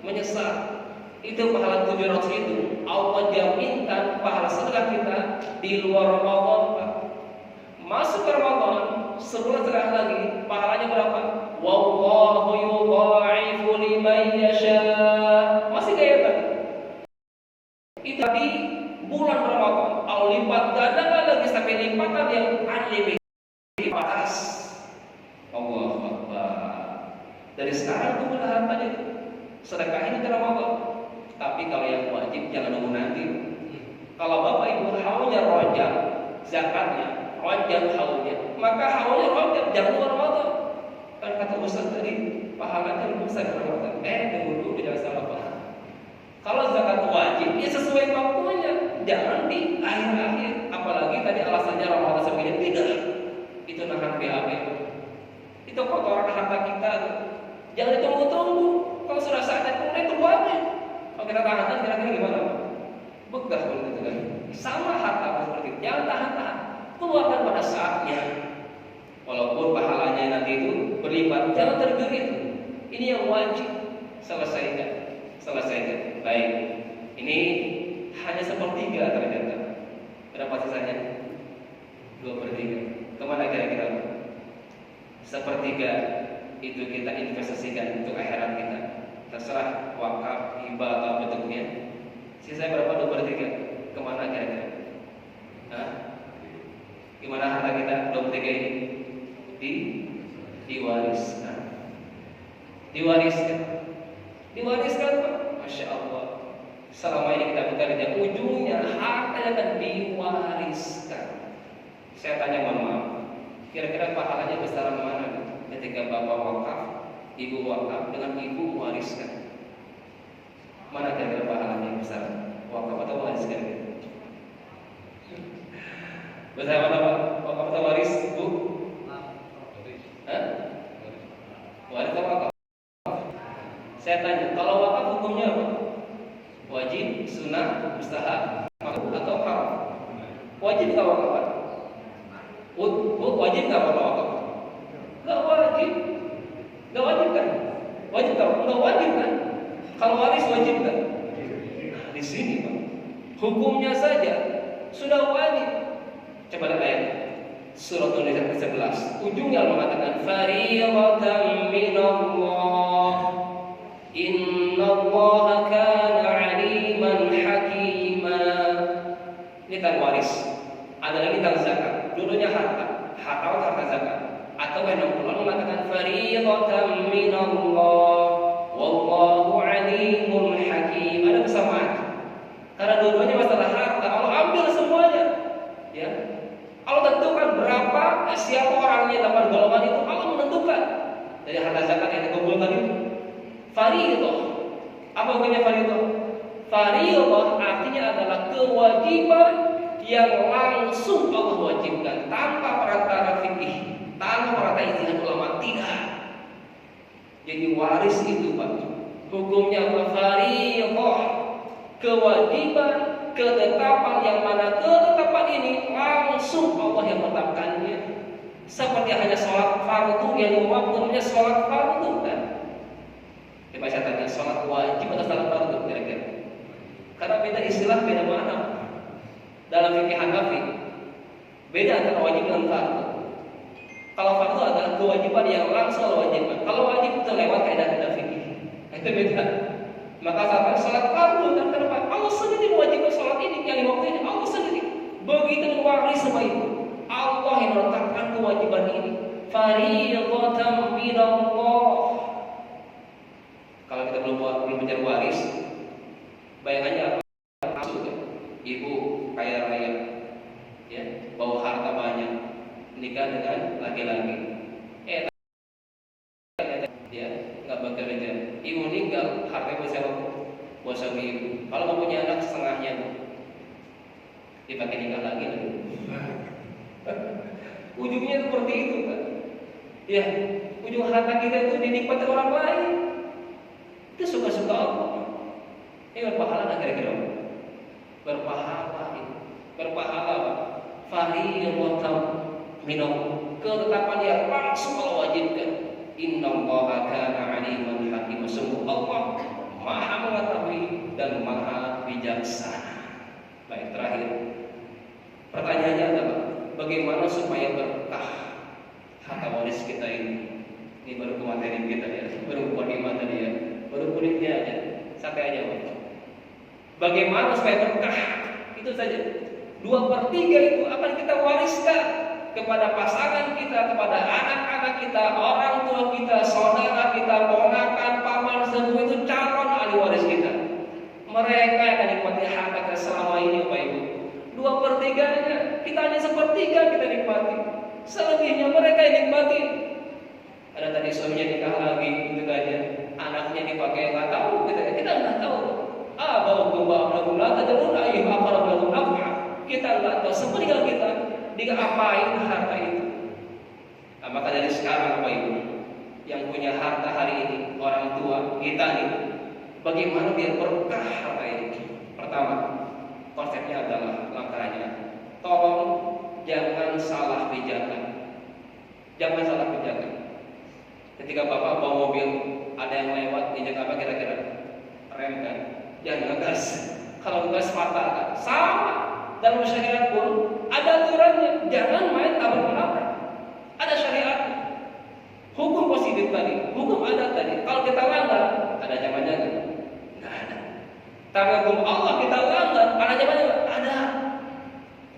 Menyesal. Itu pahala 700 itu Allah jaminkan pahala sedekah kita di luar Ramadan Pak. Masuk ke Ramadan, sebulan terakhir lagi pahalanya berapa? Wallahu yudha'ifu liman yasha. Masih kayak tadi. Itu di bulan Ramadan Allah lipat gandakan lagi sampai lipatan yang unlimited di atas. Allahu Akbar. Dari sekarang tunggu hartanya itu. Sedekah ini ke Ramadan. Tapi kalau yang wajib jangan nunggu nanti. Kalau Bapak Ibu haulnya rojak, zakatnya rojak haulnya, maka haulnya rojak jangan nunggu Ramadan. Kan kata Ustaz tadi pahalanya lebih besar dari Ramadan. Tunggu dulu jangan salah paham. Kalau zakat wajib ya sesuai waktunya, jangan di akhir-akhir. Apalagi tadi alasannya Ramadan sebagainya tidak. Itu nahan BAB. Itu kotoran harta kita. Jangan ditunggu-tunggu. Kalau sudah saatnya keluarnya. Kalau kita tahan, kira-kira gimana? Begah kalau gitu kan. Sama harta seperti itu. Jangan tahan-tahan. Keluarkan pada saatnya. Walaupun pahalanya nanti itu berlipat, jangan tergerit. Ini yang wajib selesaikan. Baik. Ini hanya 1/3 ternyata. Berapa sisanya? 2/3. Kemana kira-kira? 1/3 itu kita investasikan untuk akhirat kita. Terserah wakaf, hibah atau bentuknya. Sisa berapa? 2/3. Kemana kira-kira? Gimana harta kita 2/3 ini? Diwariskan. Diwariskan Pak. Masya Allah. Selama ini kita bekerja, ujungnya harta akan diwariskan. Saya tanya mohon maaf, kira-kira pahalanya besaran mana ketika bapak wakaf, ibu wakaf dengan ibu mewariskan? Mana kira-kira pahalanya yang besar? Wakaf atau mewariskan? Bahasa apa? Apa waris, Bu? Hah? Waris apa wakaf? Saya tanya, kalau wakaf hukumnya apa? Wajib, sunnah, mustahab, atau haram? Wajib nggak wakaf? Wajib nggak wakaf? Nggak wajib. Nggak wajib kan? Wajib nggak? Nggak wajib kan? Kalau waris wajib kan? Nah, di sini Pak, hukumnya saja sudah wajib. Coba lihat ayat Surat An-Nisa 11. Ujungnya mengatakan fariidatan minallah. Innallaha kana 'aliman hakima. Ini tentang waris. Ada lagi tentang zakat. Dulunya harta zakat. Atau yang ulama mengatakan fariidatan minallah. Wallahu 'alimun hakim. Ada kesamaan. Karena dua-duanya masalah harta. Allah ambil semuanya. Ya. Allah tentukan berapa, siapa orangnya dapat golongan itu. Allah menentukan. Dari harta zakat yang dikumpulkan itu. Fariidah. Apa hukumnya fariidah? Fariidah artinya adalah kewajiban yang langsung Allah wajibkan tanpa perantara fikih, tanpa perantara ijtihad ulama, tidak. Jadi waris itu Pak, hukumnya apa? Fariidah, kewajiban, ketetapan yang mana ketetapan ini langsung Allah yang menetapkannya. Seperti hanya sholat fardu yang waktunya sholat fardu kan? Coba saya tanya, sholat wajib atau sholat fardu kira-kira? Karena beda istilah, beda makna. Dalam fikih Hanafi beda antara wajib dan fardu. Kalau fardu adalah kewajiban yang langsung Allah wajibkan. Kalau wajib itu lewat kaidah fikih. Itu beda. Maka sampai sholat fardu kan kenapa? Allah sendiri mewajibkan sholat ini yang lima waktu ini. Allah sendiri. Begitu mewaris semua itu. Allah yang menetapkan kewajiban ini. Fariidatan minallah. Kalau kita belum mencari waris, bayangannya apa? Ibu kaya raya, ya, bawa harta banyak, nikah dengan laki-laki. Ya, nggak bekerja. Ibu meninggal, harta buat siapa? Buat suami ibu. Kalau mau punya anak setengahnya, dipakai nikah lagi. Ujungnya seperti itu kan? Ya, ujung harta kita itu dinikmati orang lain. Itu suka-suka Allah. Ini berpahala nggak kira-kira? Berpahala ini. Berpahala Pak. Fariidatan minallah. Ketetapan yang langsung Allah wajibkan. Innallaha kana 'aliman hakim. Sungguh Allah Maha mengetahui dan Maha bijaksana. Baik, terakhir. Pertanyaannya adalah bagaimana supaya berkah harta waris kita ini? Ini baru materi kita ya. Baru mukadimah tadi ya. Baru kulitnya aja, sampai aja Pak. Bagaimana supaya berkah? Itu saja. 2/3 itu akan kita wariskan kepada pasangan kita, kepada anak-anak kita, orang tua kita, saudara kita, ponakan, paman, semua itu calon ahli waris kita. Mereka yang akan nikmati harta kita selama ini, Bapak Ibu. 2/3-nya kita hanya 1/3 kita nikmati. Selebihnya mereka yang nikmati. Ada tadi suaminya nikah lagi, gitu aja. Anaknya dipakai nggak tahu, kita nggak tahu. Kita nggak tahu sepeninggal kita diapain harta itu. Nah, maka dari sekarang Bapak Ibu yang punya harta hari ini, orang tua kita nih, bagaimana biar berkah harta ini? Pertama, konsepnya adalah langkahnya, tolong jangan salah pijakan. Jangan salah pijakan. Ketika Bapak bawa mobil, ada yang lewat, injak apa kira-kira? Rem kan? Jangan ngegas. Kalau ngegas fatal kan? Sama. Dalam syariat pun ada aturannya. Jangan main tabrak-menabrak. Ada syariat. Hukum positif tadi, hukum adat tadi. Kalau kita langgar, ada jangan-jangan? Nggak ada. Tapi hukum Allah kita langgar, ada jangan-jangan? Ada.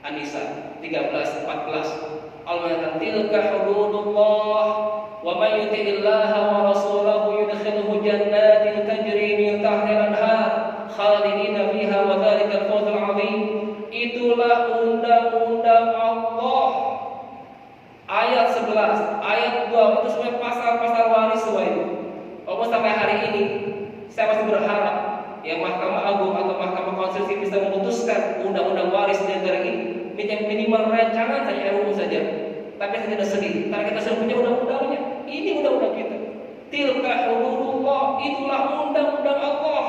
An-Nisa 13-14. Allah mengatakan tilka hududullah. Wa may yuti'illaha wa rasulahu yudkhilhu jannatin tajri min tahtiha al-anhar khalidina fiha wa dzalikal fawzul 'adzim. Itulah undang-undang Allah. Ayat 11, ayat 2 itu semua pasal-pasal waris semua itu. Allah sampai hari ini saya masih berharap yang Mahkamah Agung atau Mahkamah Konstitusi bisa memutuskan undang-undang waris di negara ini minimal minimal rancangan saja RUU saja. Tapi saya tidak sedih karena kita sudah punya undang-undangnya. Ini undang-undang kita. Tilka hududullah, itulah undang-undang Allah.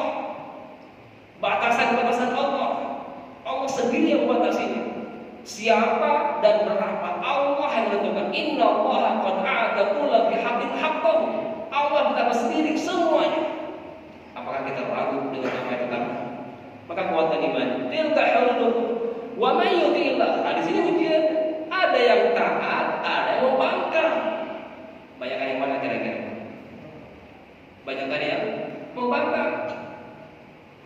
Batasan-batasan Allah. Allah sendiri yang membatasinya. Siapa dan berapa Allah yang menentukan. Inna Allah qad a'ta kulla bihaqqin haqqahu. Allah berkata sendiri semuanya. Apakah kita ragu dengan apa yang kita? Maka kuatkan iman. Tilka hududullah. Wa may yuti'illah. Di sini ujian. Ada yang taat, ada yang membangkang. Banyakkan yang mana kira-kira? Banyakkan yang membangkang.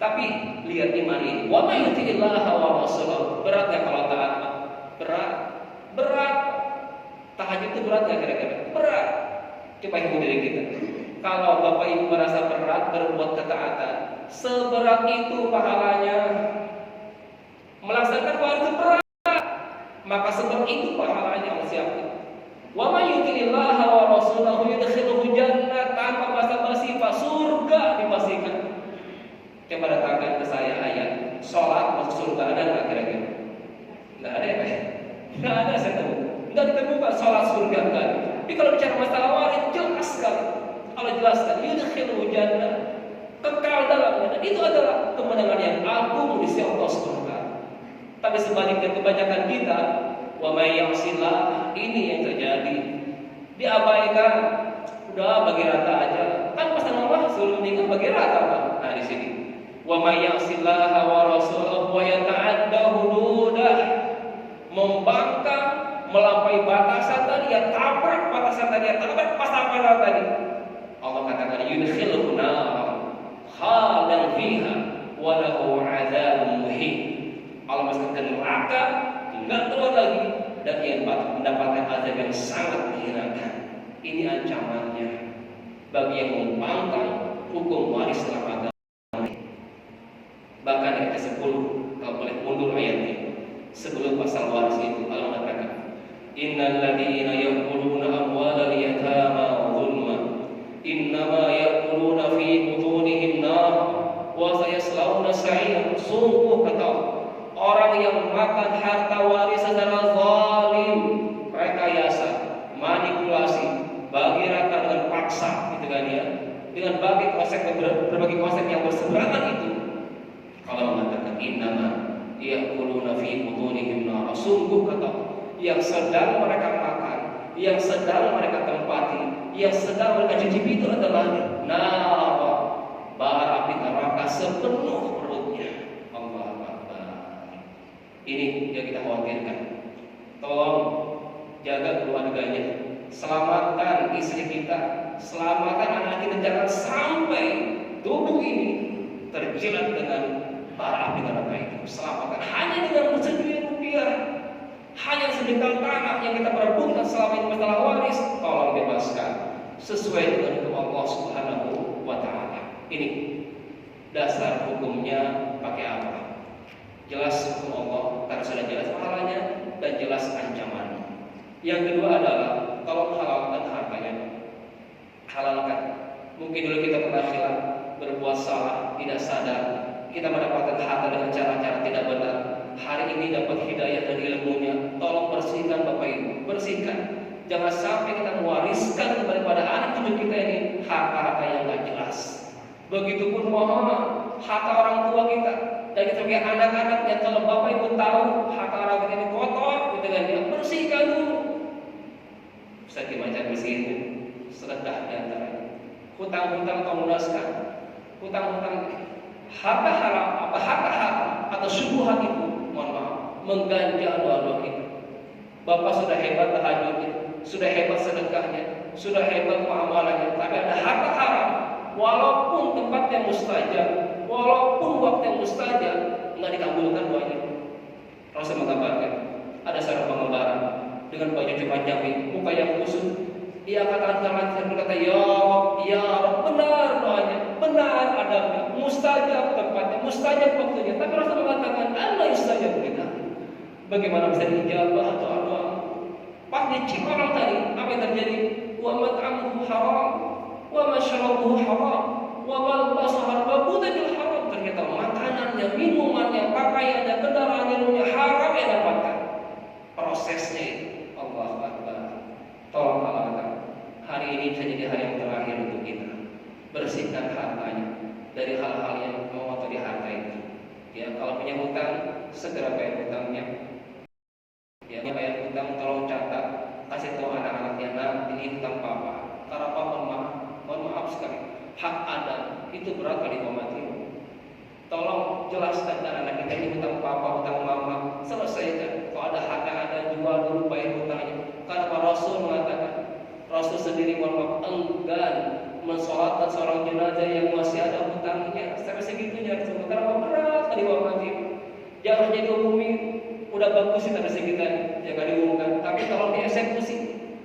Tapi lihat iman ini. Wa may yuti'illah wa rasulahu. Berat ya kalau taat? Berat. Tahajud itu berat nggak kira-kira? Berat. Coba hitung diri kita. Kalau Bapak Ibu merasa berat berbuat ketaatan, seberat itu pahalanya. Melaksanakan wajib berat, maka seberat itu pahalanya Allah siapkan. Wa may yuti'illaha wa rasulahu yudkhilhu jannah, tanpa basa-basi Pak, surga dipastikan. Coba datangkan ke saya ayat sholat masuk surga, ada nggak kira-kira? Nggak ada ya Pak? Nggak ada, saya tahu. Nggak ditemukan sholat surga nggak ada. Tapi kalau bicara masalah warid jelas sekali. Allah jelaskan yudkhilhu jannah, kekal dalamnya, dan itu adalah kemenangan yang agung di sisi Allah Subhanahu wa taala. Tapi sebaliknya kebanyakan kita, wa may ya'sillah, ini yang terjadi. Diabaikan, udah bagi rata aja. Kan pesan Allah suruh meninggal bagi rata Pak. Nah di sini, wa may ya'sillah wa rasulahu wa yata'adda hududah, membangkang, melampaui batasan tadi, ya tabrak batasan tadi, ya tabrak pasal-pasal tadi. Allah katakan yudkhilhu nar khaldan fiha wa lahu 'adzabun muhin. Allah masukkan neraka, enggak keluar lagi, dan ia mendapatkan azab yang sangat menghinakan. Ini ancamannya bagi yang membangkang hukum waris dalam agama. Bahkan ayat 10, kalau boleh mundur ayatnya, sebelum pasal waris itu Allah mengatakan, innal ladzina ya'kuluna amwalal yatama zulman innama ya'kuluna fi butunihim nar wa sayaslawna sa'ira. Sungguh kata orang yang makan harta waris secara zalim, rekayasa, manipulasi, bagi rata dengan paksa, gitu kan ya, dengan berbagai konsep yang berseberangan itu. Kalau mengatakan innama ya'kuluna fi butunihim nar, sungguh kata yang sedang mereka makan, yang sedang mereka tempati, yang sedang mereka cicipi itu adalah nar, bara api neraka sepenuh perutnya. Ini yang kita khawatirkan. Tolong jaga keluarganya, selamatkan istri kita, selamatkan anak kita, jangan sampai tubuh ini terjilat dengan bara api neraka itu. Selamatkan hanya dengan sejuta rupiah, hanya sedekah tanah yang kita perebutkan selama ini masalah waris. Tolong bebaskan sesuai dengan hukum Allah Subhanahu wa taala. Ini dasar hukumnya pakai apa? Jelas hukum Allah, karena sudah jelas pahalanya dan jelas ancamannya. Yang kedua adalah kalau halalkan hartanya, halalkan. Mungkin dulu kita pernah khilaf, berbuat salah, tidak sadar, kita mendapatkan harta dengan cara-cara tidak benar. Hari ini dapat hidayah dan ilmunya, tolong bersihkan Bapak Ibu, bersihkan. Jangan sampai kita mewariskan kepada anak cucu kita ini harta-harta yang tidak jelas. Begitupun mohon harta orang tua kita. Dan kita punya anak-anak yang kalau Bapak Ibu tahu harta orang kita ini kotor, gitu kan, dia bersihkan dulu. Bisa dibaca bersihin, sedekah di antaranya. Hutang-hutang kau lunaskan, hutang-hutang harta haram, harta haram atau syubhat itu, mohon maaf, mengganja doa-doa kita. Bapak sudah hebat tahajudnya, sudah hebat sedekahnya, sudah hebat muamalannya, tapi ada harta haram, walaupun tempatnya mustajab, walaupun waktu yang mustajab, nggak dikabulkan doanya. Rasul menggambarkan ada seorang pengembara dengan baju panjang, muka yang kusut. Dia berkata, ya Rabb, benar doanya, benar adabnya, mustajab tempatnya, mustajab waktunya. Tapi Rasul mengatakan, Allah mustajab kita. Bagaimana bisa dijawab doa-doa? Pas dicip orang tadi, apa yang terjadi? Wa mat'amuhu haram, wa masyarabuhu haram, wa malbasuhu haram, haram. Ternyata makanannya, minumannya, pakaiannya, kendaraannya haram yang dapatkan. bersihkan hartanya dari hal-hal yang mengotori harta itu. Ya, kalau punya hutang, segera bayar hutangnya. Ya, bayar hutang, tolong catat, kasih tahu anak-anaknya, nah ini hutang papa. Karena papa mohon maaf sekali, hak Adam itu berat kali mati. Tolong jelaskan ke anak kita, ini hutang papa, hutang mama, selesaikan. Kalau ada harta ada, jual dulu, bayar hutangnya. Karena Pak Rasul mengatakan, Rasul sendiri mohon maaf enggan mensolatkan seorang jenazah yang masih ada hutangnya. Sampai segitunya, karena berat kali mati. Jangan jadi umumi, udah bagus sih tadi kita jangan diumumkan. Tapi kalau dieksekusi,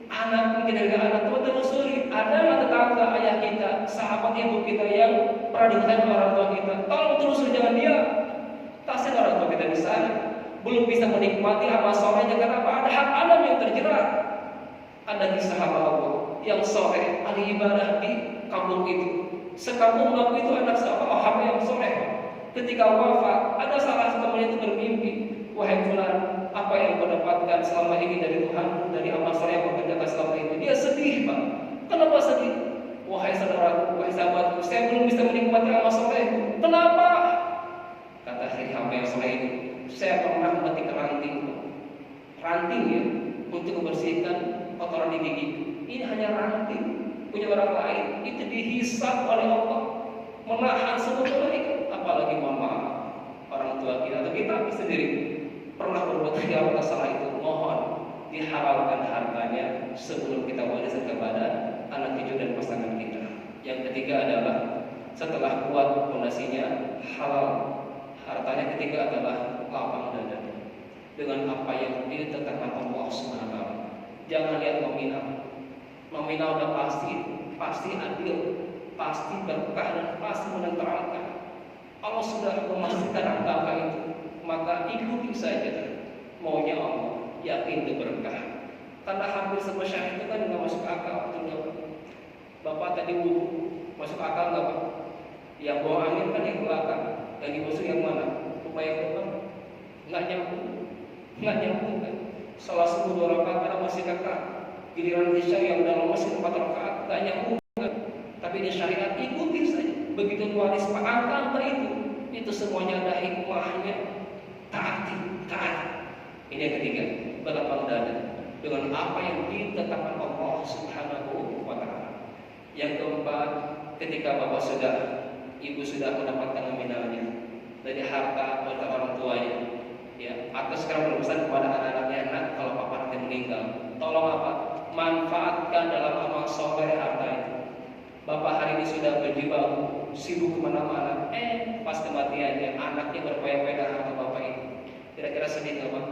anak kita dengan anak tua telusuri, ada nggak tetangga ayah kita, sahabat ibu kita yang pernah dikatakan orang tua kita, tolong telusuri, jangan dia. Kasihan orang tua kita di sana, belum bisa menikmati amal solehnya karena apa? Ada hak Adam yang terjerat. Ada kisah hamba Allah yang soleh, ahli ibadah di kampung itu. Sekampung mengaku itu anak hamba yang soleh. Ketika wafat, ada salah satu teman itu bermimpi, wahai fulan, apa yang kau dapatkan selama ini dari Tuhan, dari amal soleh yang kau kerjakan selama ini? Dia sedih, Pak. Kenapa sedih? Wahai saudaraku, wahai sahabatku, saya belum bisa menikmati amal soleh. Kenapa? Kata si hamba yang soleh ini, saya pernah memetik ranting ya, untuk membersihkan kotoran di gigi. Ini hanya ranting punya orang lain, itu dihisab oleh Allah, menahan semua kebaikan. Apalagi mama, orang tua kita atau kita sendiri pernah berbuat yang salah itu, mohon dihalalkan hartanya sebelum kita wariskan kepada anak cucu dan pasangan kita. Yang ketiga adalah setelah kuat fondasinya halal, hartanya ketiga adalah lapang dada dengan apa yang ditetapkan Allah SWT. Jangan lihat nominal udah pasti adil, pasti berkah dan pasti menenteramkan. Allah sudah memastikan angka itu, maka ikuti saja maunya Allah, yakin itu berkah. Karena hampir semua syariat itu kan nggak masuk akal, betul. Bapak tadi wudu, masuk akal nggak Pak? Yang bawa angin kan yang belakang, yang dimasuk yang mana? Upaya Tuhan nggak nyambung kan? Salah subuh 2 rakaat karena masih kakak, giliran isya yang dalam masih 4 rakaat nggak nyambung kan? Tapi di syariat ikuti saja. Begitu waris angka itu semuanya ada hikmahnya. Taat. Ini yang ketiga, berlapang dada dengan apa yang ditetapkan Allah Subhanahu wa Ta'ala. Yang keempat, ketika ibu sudah mendapatkan nominalnya dari harta atau orang tuanya, ya, atau sekarang berpesan kepada anak-anaknya, anak, kalau papa nanti meninggal, tolong apa? Manfaatkan dalam amal soleh harta itu. Bapak hari ini sudah berjibaku, sibuk kemana-mana, pas kematiannya anaknya berpaya-paya harta bapak ini. Kira-kira sedih nggak Pak?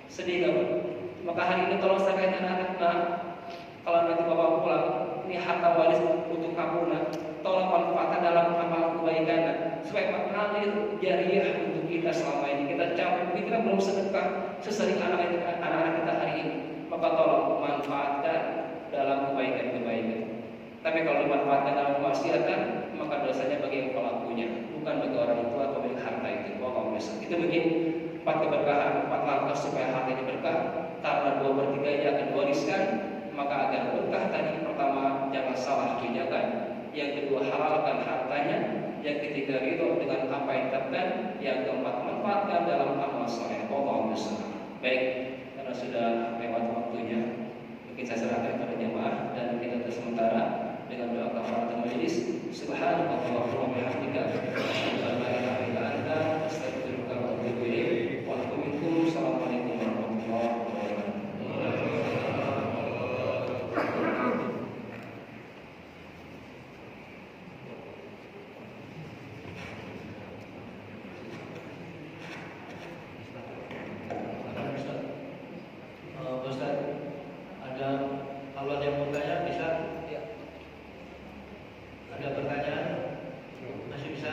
Sedih nggak Pak? Maka hari ini tolong sampaikan anak, kalau nanti bapak pulang, ini harta waris untuk kamu, tolong manfaatkan dalam amal kebaikan, supaya Pak ngalir jariah untuk kita selama ini. Kita capek, mungkin kita belum sedekah sesering anak-anak kita hari ini. Maka tolong manfaatkan dalam kebaikan-kebaikan. Tapi kalau dimanfaatkan dalam kemaksiatan, maka dosanya bagi yang pelakunya, bukan bagi orang tua atau pemilik harta itu. Itu begini 4 keberkahan, 4 langkah supaya harta ini berkah. Karena 2/3 akan diwariskan, maka agar berkah tadi, pertama jangan salah tunjakan, yang kedua halalkan hartanya, yang ketiga ridho dengan apa yang ditetapkan, yang keempat manfaatkan dalam amal soleh. Baik, karena sudah lewat waktunya, mungkin saya serahkan kepada jemaah dan kita terus sementara dengan doa kafaratul majelis. Subhanallah wa bihamdika, asyhadu an la ilaha illa anta, astaghfiruka wa atubu ilaik. Wa alaikum assalamualaikum warahmatullahi wabarakatuh.
Ustaz, ada kalau ada yang mau tanya bisa? Ya. Ada pertanyaan? Masih bisa?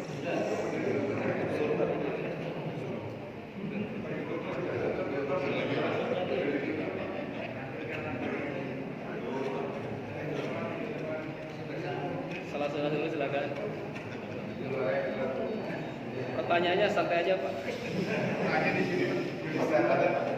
Sudah.
Salah dulu silakan. Pertanyaannya santai aja Pak.
Tanya di sini bisa ada.